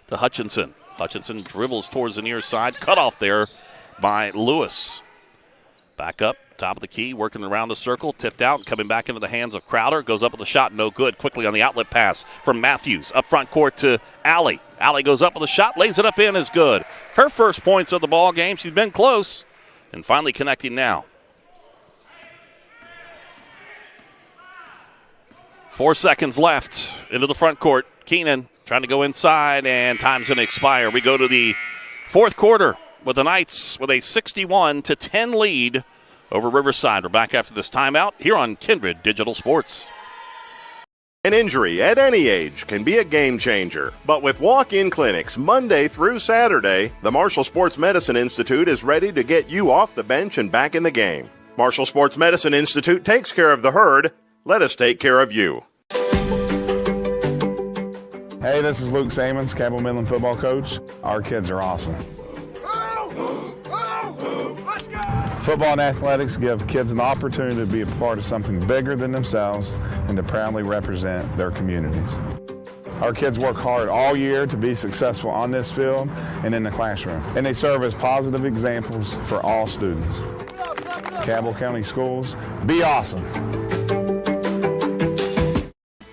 to Hutchinson. Hutchinson dribbles towards the near side. Cut off there by Lewis. Back up, top of the key, working around the circle. Tipped out, coming back into the hands of Crowder. Goes up with a shot, no good. Quickly on the outlet pass from Matthews. Up front court to Alley. Alley goes up with a shot, lays it up in, is good. Her first points of the ball game. She's been close and finally connecting now. 4 seconds left into the front court. Keenan trying to go inside, and time's going to expire. We go to the fourth quarter with the Knights with a 61-10 lead over Riverside. We're back after this timeout here on Kindred Digital Sports. An injury at any age can be a game changer. But with walk-in clinics Monday through Saturday, the Marshall Sports Medicine Institute is ready to get you off the bench and back in the game. Marshall Sports Medicine Institute takes care of the herd. Let us take care of you. Hey, this is Luke Sammons, Cabell Midland football coach. Our kids are awesome. Football and athletics give kids an opportunity to be a part of something bigger than themselves and to proudly represent their communities. Our kids work hard all year to be successful on this field and in the classroom, and they serve as positive examples for all students. Cabell County Schools, be awesome.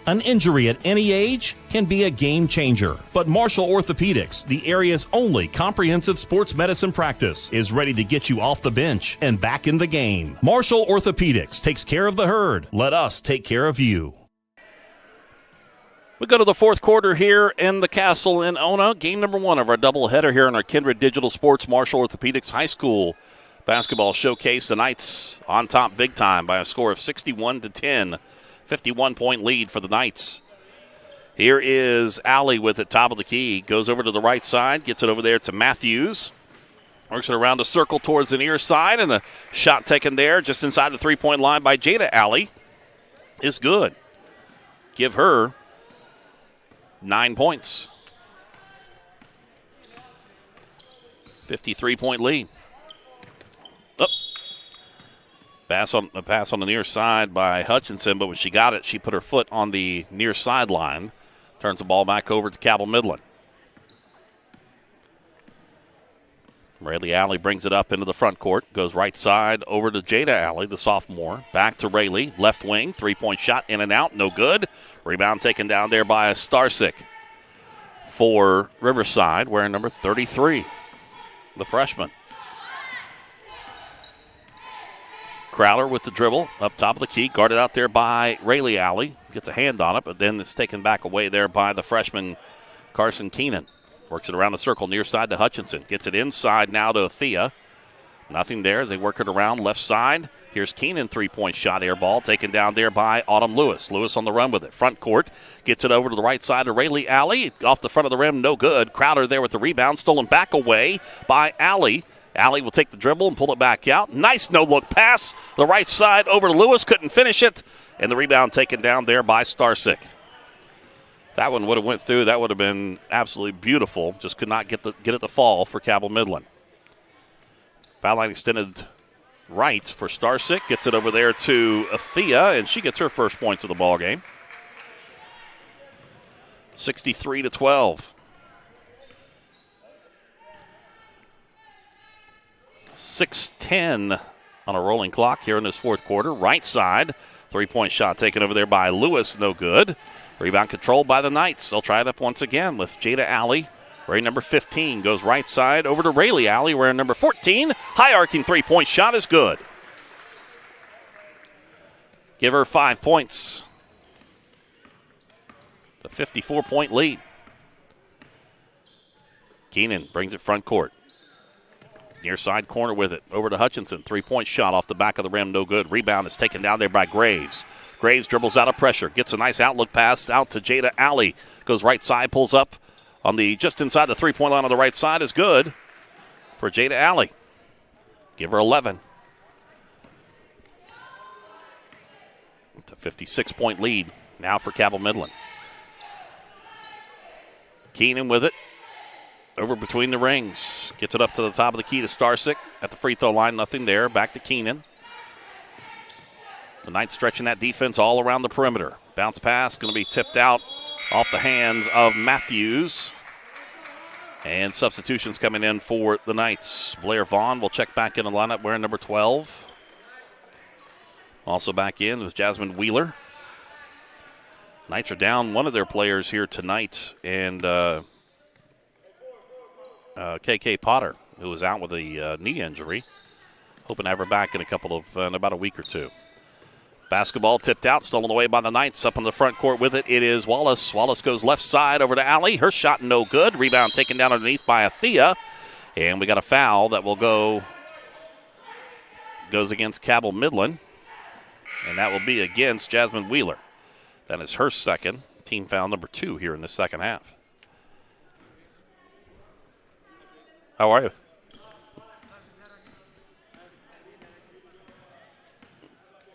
An injury at any age can be a game changer, but Marshall Orthopaedics, the area's only comprehensive sports medicine practice, is ready to get you off the bench and back in the game. Marshall Orthopaedics takes care of the herd. Let us take care of you. We go to the fourth quarter here in the Castle in Ona. Game number 1 of our doubleheader here in our Kindred Digital Sports Marshall Orthopaedics High School basketball showcase. The Knights on top big time by a score of 61-10. 51-point lead for the Knights. Here is Alley with it, top of the key. Goes over to the right side, gets it over there to Matthews. Works it around the circle towards the near side, and a shot taken there just inside the three-point line by Jada Alley is good. Give her 9 points. 53-point lead. Pass on the near side by Hutchinson, but when she got it, she put her foot on the near sideline. Turns the ball back over to Cabell Midland. Rayleigh Alley brings it up into the front court. Goes right side over to Jada Alley, the sophomore. Back to Rayleigh, left wing. 3-point shot in and out, no good. Rebound taken down there by Starsick for Riverside, wearing number 33, the freshman. Crowder with the dribble up top of the key, guarded out there by Rayleigh Alley. Gets a hand on it, but then it's taken back away there by the freshman Carson Keenan. Works it around the circle near side to Hutchinson. Gets it inside now to Thea. Nothing there as they work it around left side. Here's Keenan, 3-point shot, air ball taken down there by Autumn Lewis. Lewis on the run with it. Front court, gets it over to the right side to Rayleigh Alley. Off the front of the rim, no good. Crowder there with the rebound, stolen back away by Alley. Alley will take the dribble and pull it back out. Nice no-look pass. The right side over to Lewis. Couldn't finish it. And the rebound taken down there by Starsick. That one would have went through. That would have been absolutely beautiful. Just could not get it to fall for Cabell Midland. Foul line extended right for Starsick. Gets it over there to Thea, and she gets her first points of the ball game. 63-12. 6:10 on a rolling clock here in this fourth quarter. Right side, 3-point shot taken over there by Lewis, no good. Rebound controlled by the Knights. They'll try it up once again with Jada Alley. Wearing number 15 goes right side over to Rayleigh Alley, wearing number 14. High arcing 3-point shot is good. Give her 5 points. The 54-point lead. Keenan brings it front court. Near side corner with it. Over to Hutchinson. 3-point shot off the back of the rim. No good. Rebound is taken down there by Graves. Graves dribbles out of pressure. Gets a nice outlook pass out to Jada Alley. Goes right side. Pulls up on the just inside the 3-point line on the right side. Is good for Jada Alley. Give her 11. It's a 56-point lead now for Cabell Midland. Keenan with it. Over between the rings. Gets it up to the top of the key to Starsick. At the free throw line, nothing there. Back to Keenan. The Knights stretching that defense all around the perimeter. Bounce pass going to be tipped out off the hands of Matthews. And substitutions coming in for the Knights. Blair Vaughn will check back in the lineup wearing number 12. Also back in with Jasmine Wheeler. Knights are down one of their players here tonight, and KK Potter, who was out with a knee injury. Hoping to have her back in about a week or two. Basketball tipped out, stolen away by the Knights. Up on the front court with it, it is Wallace. Wallace goes left side over to Alley. Her shot no good. Rebound taken down underneath by Athea. And we got a foul that will goes against Cabell Midland. And that will be against Jasmine Wheeler. That is her second. Team foul number 2 here in the second half. How are you?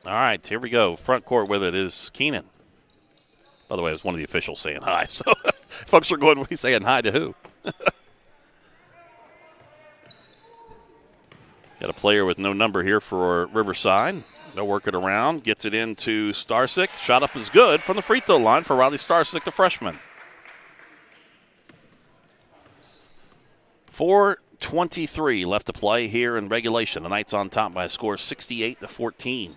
All right, here we go. Front court with it is Keenan. By the way, it was one of the officials saying hi. So folks are going to be saying hi to who? Got a player with no number here for Riverside. They'll work it around. Gets it into Starsick. Shot up is good from the free throw line for Riley Starsick, the freshman. 4:23 left to play here in regulation. The Knights on top by a score of 68-14.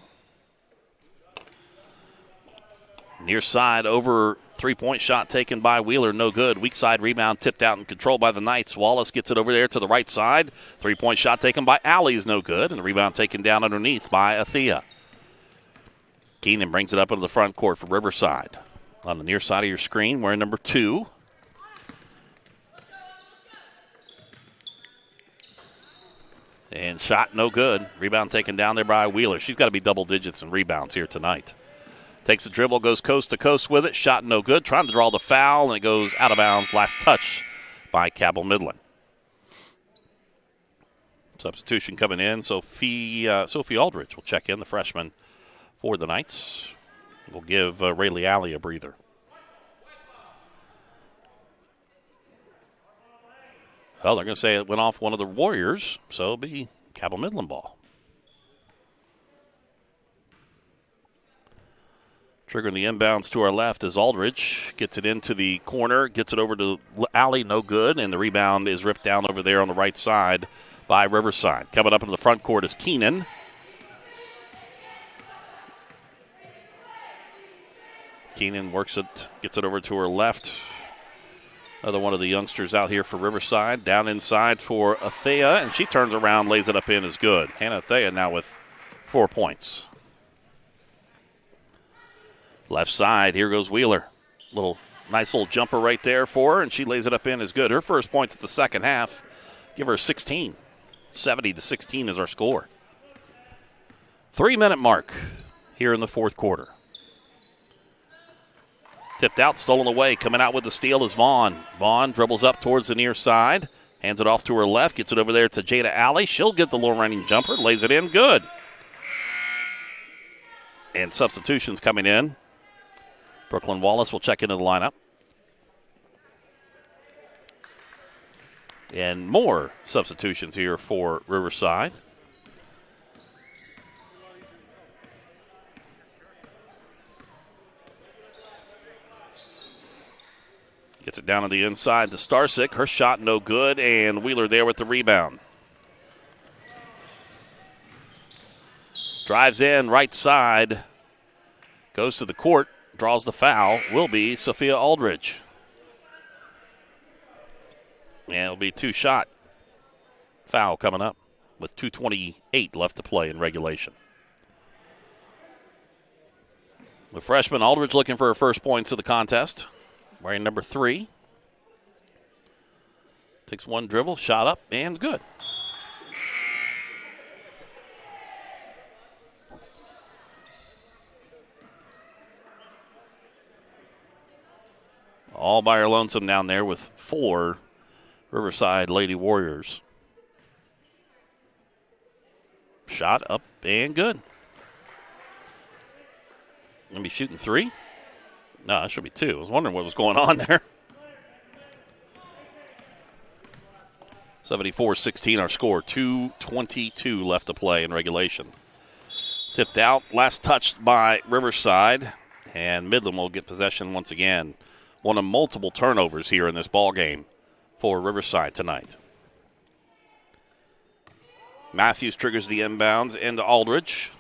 Near side over three-point shot taken by Wheeler, no good. Weak side rebound tipped out and controlled by the Knights. Wallace gets it over there to the right side. Three-point shot taken by Alley is no good, and the rebound taken down underneath by Athea. Keenan brings it up into the front court for Riverside. On the near side of your screen, wearing number 2. And shot no good. Rebound taken down there by Wheeler. She's got to be double digits in rebounds here tonight. Takes the dribble, goes coast to coast with it. Shot no good. Trying to draw the foul, and it goes out of bounds. Last touch by Cabell Midland. Substitution coming in. Sophie Aldridge will check in, the freshman for the Knights. We'll give Rayleigh Alley a breather. Well, they're going to say it went off one of the Warriors, so it'll be Cabell Midland ball. Triggering the inbounds to our left as Aldridge gets it into the corner, gets it over to Alley, no good, and the rebound is ripped down over there on the right side by Riverside. Coming up into the front court is Keenan. Keenan works it, gets it over to her left. Another one of the youngsters out here for Riverside. Down inside for Athea, and she turns around, lays it up in, is good. Hannah Athea now with 4 points. Left side, here goes Wheeler. Nice little jumper right there for her, and she lays it up in, is good. Her first points of the second half. Give her 16. 70-16 is our score. 3-minute mark here in the fourth quarter. Tipped out, stolen away. Coming out with the steal is Vaughn. Vaughn dribbles up towards the near side. Hands it off to her left. Gets it over there to Jada Alley. She'll get the low-running jumper. Lays it in. Good. And substitutions coming in. Brooklyn Wallace will check into the lineup. And more substitutions here for Riverside. Gets it down on the inside to Starsick. Her shot no good, and Wheeler there with the rebound. Drives in, right side. Goes to the court, draws the foul. Will be Sophia Aldridge. And it'll be 2-shot foul coming up with 2:28 left to play in regulation. The freshman Aldridge looking for her first points of the contest. Wearing number 3. Takes one dribble, shot up, and good. All by her lonesome down there with 4 Riverside Lady Warriors. Shot up and good. Gonna be shooting 3? No, it should be 2. I was wondering what was going on there. 74-16 our score. 2:22 left to play in regulation. Tipped out, last touched by Riverside, and Midland will get possession once again. One of multiple turnovers here in this ball game for Riverside tonight. Matthews triggers the inbounds into Aldridge.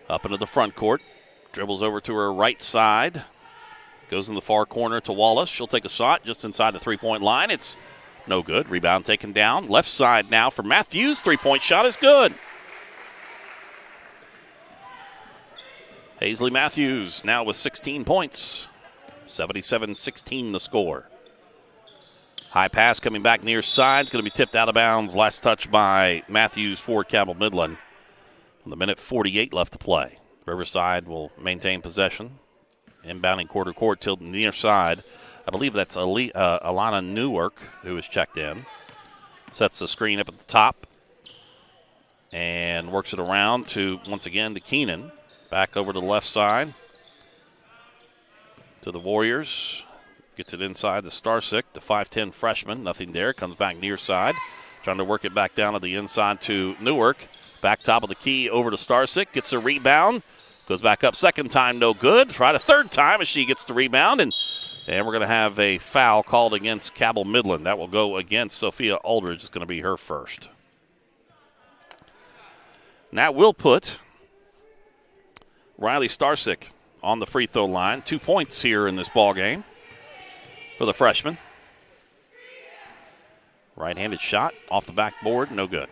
Up into the front court. Dribbles over to her right side. Goes in the far corner to Wallace. She'll take a shot just inside the three-point line. It's no good. Rebound taken down. Left side now for Matthews. Three-point shot is good. Hazley Matthews now with 16 points. 77-16 the score. High pass coming back near side. It's going to be tipped out of bounds. Last touch by Matthews for Cabell Midland. With a minute 48 left to play. Riverside will maintain possession. Inbounding quarter court till the near side. I believe that's Alana Newark who is checked in. Sets the screen up at the top. And works it around to, once again, to Keenan. Back over to the left side. To the Warriors. Gets it inside the Starsick, the 5'10 freshman. Nothing there. Comes back near side. Trying to work it back down to the inside to Newark. Back top of the key over to Starsick. Gets a rebound. Goes back up second time, no good. Try a third time as she gets the rebound. And we're going to have a foul called against Cabell Midland. That will go against Sophia Aldridge. It's going to be her first. And that will put Riley Starsick on the free throw line. 2 points here in this ball game for the freshman. Right-handed shot off the backboard, no good.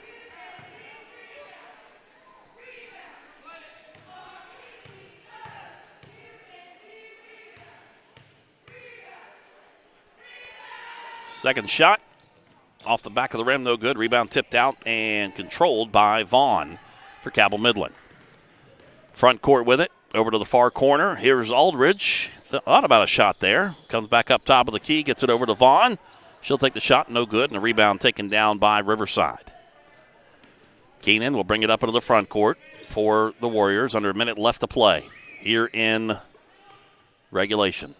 Second shot off the back of the rim, no good. Rebound tipped out and controlled by Vaughn for Cabell Midland. Front court with it, over to the far corner. Here's Aldridge. Thought about a shot there. Comes back up top of the key, gets it over to Vaughn. She'll take the shot, no good, and the rebound taken down by Riverside. Keenan will bring it up into the front court for the Warriors. Under a minute left to play here in regulation.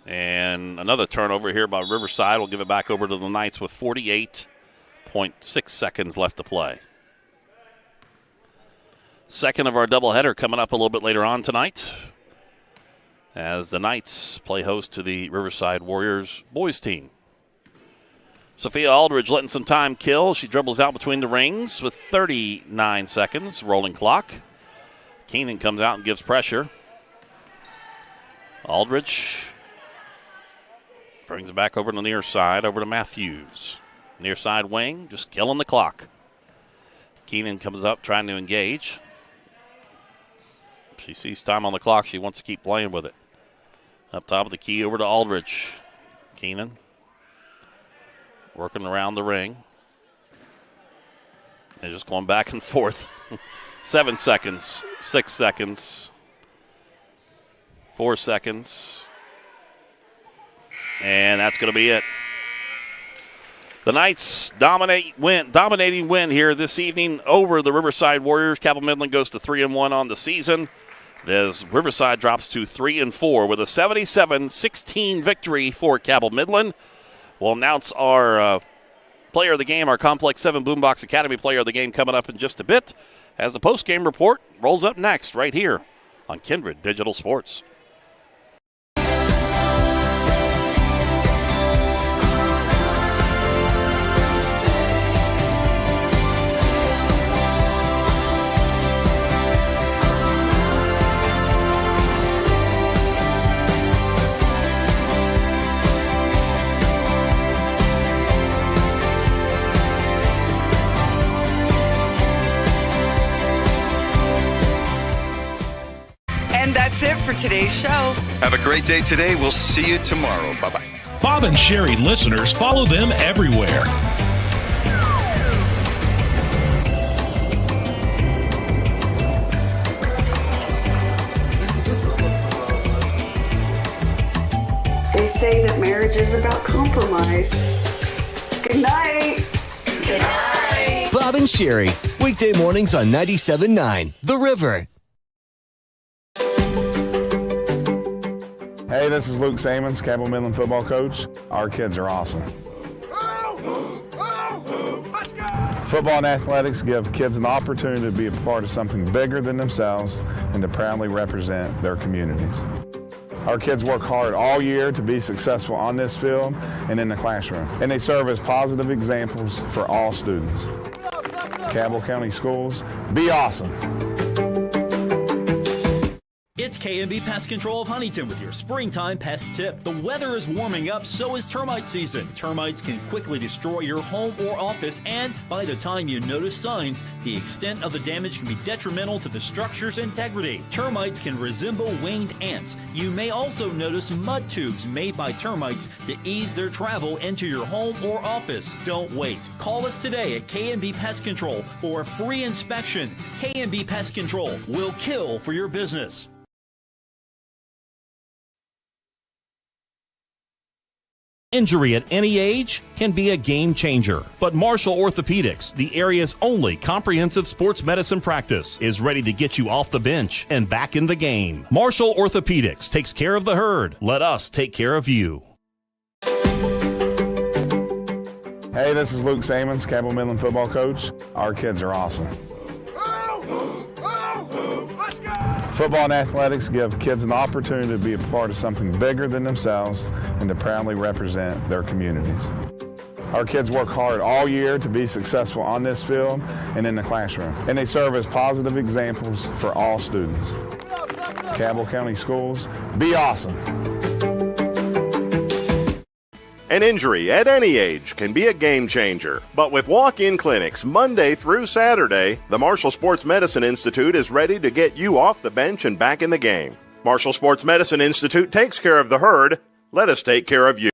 And another turnover here by Riverside. Will give it back over to the Knights with 48.6 seconds left to play. Second of our doubleheader coming up a little bit later on tonight as the Knights play host to the Riverside Warriors boys team. Sophia Aldridge letting some time kill. She dribbles out between the rings with 39 seconds, rolling clock. Keenan comes out and gives pressure. Aldridge brings it back over to the near side, over to Matthews. Near side wing, just killing the clock. Keenan comes up trying to engage. She sees time on the clock. She wants to keep playing with it. Up top of the key over to Aldridge. Keenan working around the ring. They're just going back and forth. 7 seconds, 6 seconds, 4 seconds. And that's going to be it. The Knights dominating win here this evening over the Riverside Warriors. Cabell Midland goes to 3-1 on the season, as Riverside drops to 3-4 with a 77-16 victory for Cabell Midland. We'll announce our player of the game, our Complex 7 Boombox Academy player of the game, coming up in just a bit as the post-game report rolls up next right here on Kindred Digital Sports. And that's it for today's show. Have a great day today. We'll see you tomorrow. Bye-bye. Bob and Sherry listeners, follow them everywhere. They say that marriage is about compromise. Good night. Good night. Bob and Sherry, weekday mornings on 97.9 The River. Hey, this is Luke Sammons, Cabell Midland football coach. Our kids are awesome. Football and athletics give kids an opportunity to be a part of something bigger than themselves and to proudly represent their communities. Our kids work hard all year to be successful on this field and in the classroom, and they serve as positive examples for all students. Cabell County Schools, be awesome. It's K&B Pest Control of Huntington with your springtime pest tip. The weather is warming up, so is termite season. Termites can quickly destroy your home or office, and by the time you notice signs, the extent of the damage can be detrimental to the structure's integrity. Termites can resemble winged ants. You may also notice mud tubes made by termites to ease their travel into your home or office. Don't wait. Call us today at K&B Pest Control for a free inspection. K&B Pest Control will kill for your business. Injury at any age can be a game changer, but Marshall Orthopaedics, the area's only comprehensive sports medicine practice, is ready to get you off the bench and back in the game. Marshall Orthopaedics takes care of the herd. Let us take care of you. Hey, this is Luke Sammons, Cabell Midland football coach. Our kids are awesome. Football and athletics give kids an opportunity to be a part of something bigger than themselves and to proudly represent their communities. Our kids work hard all year to be successful on this field and in the classroom, and they serve as positive examples for all students. Cabell County Schools, be awesome. An injury at any age can be a game changer, but with walk-in clinics Monday through Saturday, the Marshall Sports Medicine Institute is ready to get you off the bench and back in the game. Marshall Sports Medicine Institute takes care of the herd. Let us take care of you.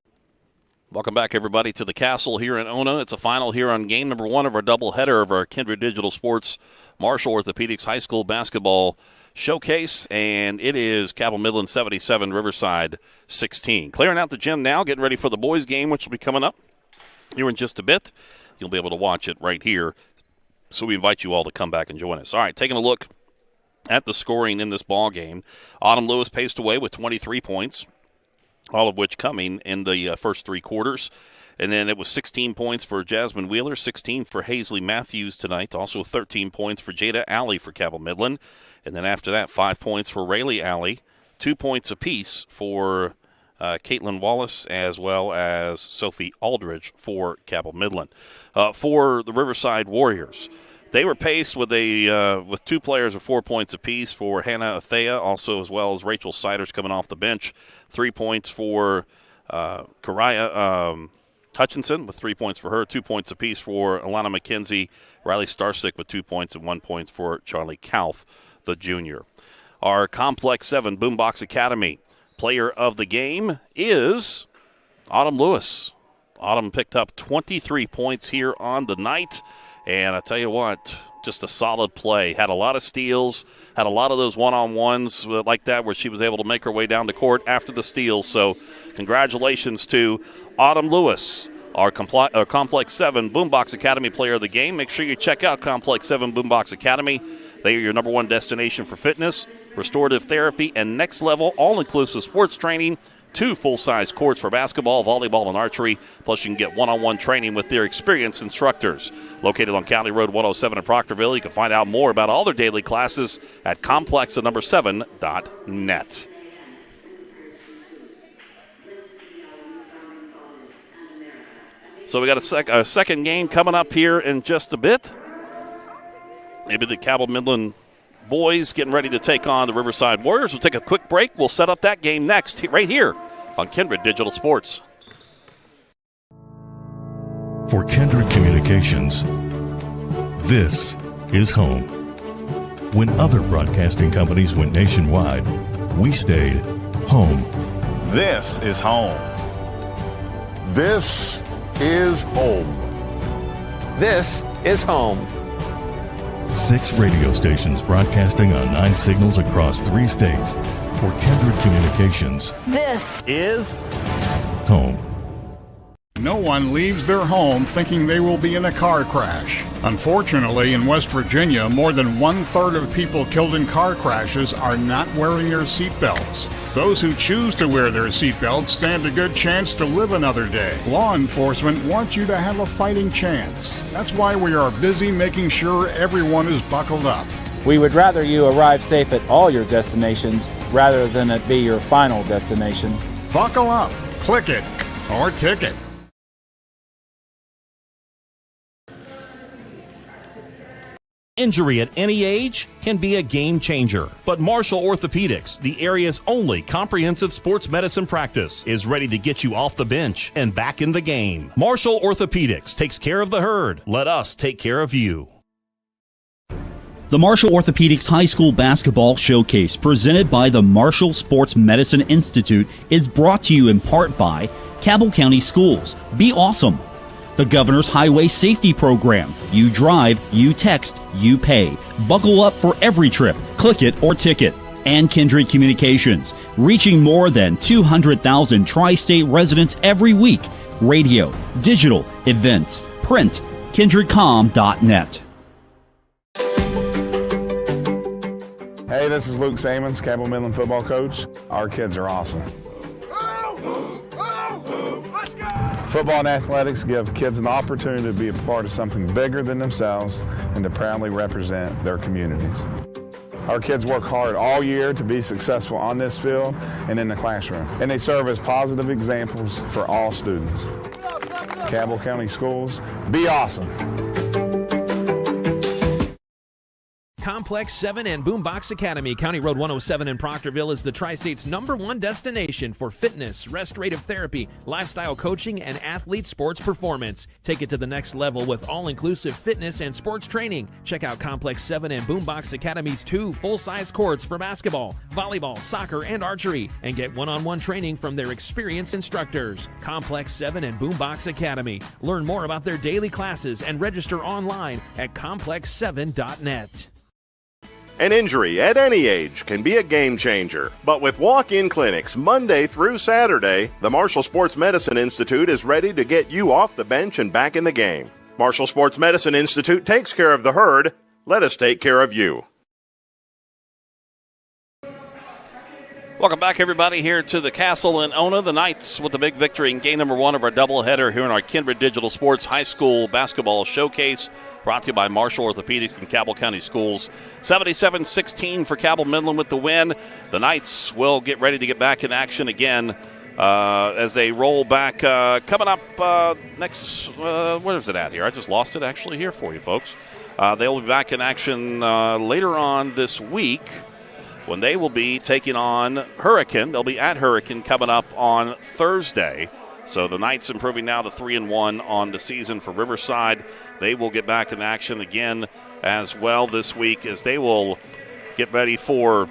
Welcome back, everybody, to the Castle here in Ona. It's a final here on game number 1 of our doubleheader of our Kindred Digital Sports Marshall Orthopaedics High School Basketball Showcase, and it is Cabell Midland 77, Riverside 16. Clearing out the gym now, getting ready for the boys' game, which will be coming up here in just a bit. You'll be able to watch it right here, so we invite you all to come back and join us. All right, taking a look at the scoring in this ball game. Autumn Lewis paced away with 23 points, all of which coming in the first 3 quarters. And then it was 16 points for Jasmine Wheeler, 16 for Hazley Matthews tonight, also 13 points for Jada Alley for Cabell Midland. And then after that, 5 points for Rayleigh Alley, 2 points apiece for Caitlin Wallace, as well as Sophie Aldridge for Cabell Midland. For the Riverside Warriors, they were paced with with 2 players of 4 points apiece for Hannah Athea, also as well as Rachel Siders coming off the bench. 3 points for Kariah Hutchinson with 3 points for her, 2 points apiece for Alana McKenzie, Riley Starsick with 2 points and 1 point for Charlie Kauf, the junior. Our Complex 7 Boombox Academy player of the game is Autumn Lewis. Autumn picked up 23 points here on the night, and I tell you what, just a solid play. Had a lot of steals, had a lot of those one-on-ones like that where she was able to make her way down the court after the steals. So congratulations to Autumn Lewis, our Complex 7 Boombox Academy player of the game. Make sure you check out Complex 7 Boombox Academy. They are your number 1 destination for fitness, restorative therapy, and next-level all-inclusive sports training. 2 full-size courts for basketball, volleyball, and archery. Plus, you can get one-on-one training with their experienced instructors. Located on County Road 107 in Proctorville, you can find out more about all their daily classes at complex7.net. So we got a second game coming up here in just a bit. Maybe the Cabell Midland boys getting ready to take on the Riverside Warriors. We'll take a quick break. We'll set up that game next, right here on Kindred Digital Sports. For Kindred Communications, this is home. When other broadcasting companies went nationwide, we stayed home. This is home. This is home. This is home. 6 radio stations broadcasting on 9 signals across 3 states. For Kindred Communications, this is home. No one leaves their home thinking they will be in a car crash. Unfortunately, in West Virginia, more than 1/3 of people killed in car crashes are not wearing their seatbelts. Those who choose to wear their seatbelts stand a good chance to live another day. Law enforcement wants you to have a fighting chance. That's why we are busy making sure everyone is buckled up. We would rather you arrive safe at all your destinations rather than it be your final destination. Buckle up, click it, or ticket. Injury at any age can be a game changer, but Marshall Orthopaedics, the area's only comprehensive sports medicine practice, is ready to get you off the bench and back in the game. Marshall Orthopaedics takes care of the herd. Let us take care of you. The Marshall Orthopaedics High School Basketball Showcase, presented by the Marshall Sports Medicine Institute, is brought to you in part by Cabell County Schools. Be awesome. The Governor's Highway Safety Program. You drive, you text, you pay. Buckle up for every trip. Click it or ticket. And Kindred Communications, reaching more than 200,000 tri-state residents every week. Radio, digital, events, print, kindredcom.net. Hey, this is Luke Samons, Cabell Midland football coach. Our kids are awesome. Football and athletics give kids an opportunity to be a part of something bigger than themselves and to proudly represent their communities. Our kids work hard all year to be successful on this field and in the classroom, and they serve as positive examples for all students. Cabell County Schools, be awesome. Complex 7 and Boombox Academy, County Road 107 in Proctorville, is the Tri-State's #1 destination for fitness, restorative therapy, lifestyle coaching, and athlete sports performance. Take it to the next level with all-inclusive fitness and sports training. Check out Complex 7 and Boombox Academy's 2 full-size courts for basketball, volleyball, soccer, and archery, and get one-on-one training from their experienced instructors. Complex 7 and Boombox Academy. Learn more about their daily classes and register online at complex7.net. An injury at any age can be a game changer. But with walk-in clinics Monday through Saturday, the Marshall Sports Medicine Institute is ready to get you off the bench and back in the game. Marshall Sports Medicine Institute takes care of the herd. Let us take care of you. Welcome back, everybody, here to the Castle in Ona. The Knights with the big victory in game number 1 of our doubleheader here in our Kindred Digital Sports High School Basketball Showcase, brought to you by Marshall Orthopaedics and Cabell County Schools. 77-16 for Cabell Midland with the win. The Knights will get ready to get back in action again as they roll back. Coming up next, where is it at here? I just lost it actually here for you, folks. They'll be back in action later on this week when they will be taking on Hurricane. They'll be at Hurricane coming up on Thursday. So the Knights improving now to 3-1 on the season for Riverside. They will get back in action again as well this week as they will get ready for,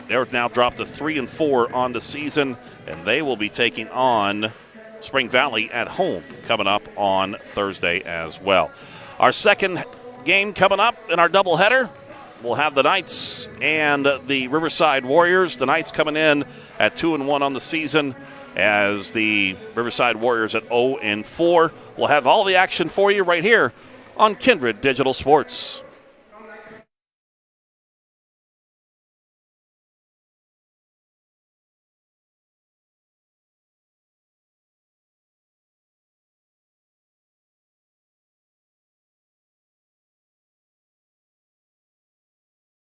they're now dropped to 3-4 on the season, and they will be taking on Spring Valley at home coming up on Thursday as well. Our second game coming up in our doubleheader, we'll have the Knights and the Riverside Warriors. The Knights coming in at 2-1 on the season, as the Riverside Warriors at 0-4. We'll have all the action for you right here on Kindred Digital Sports.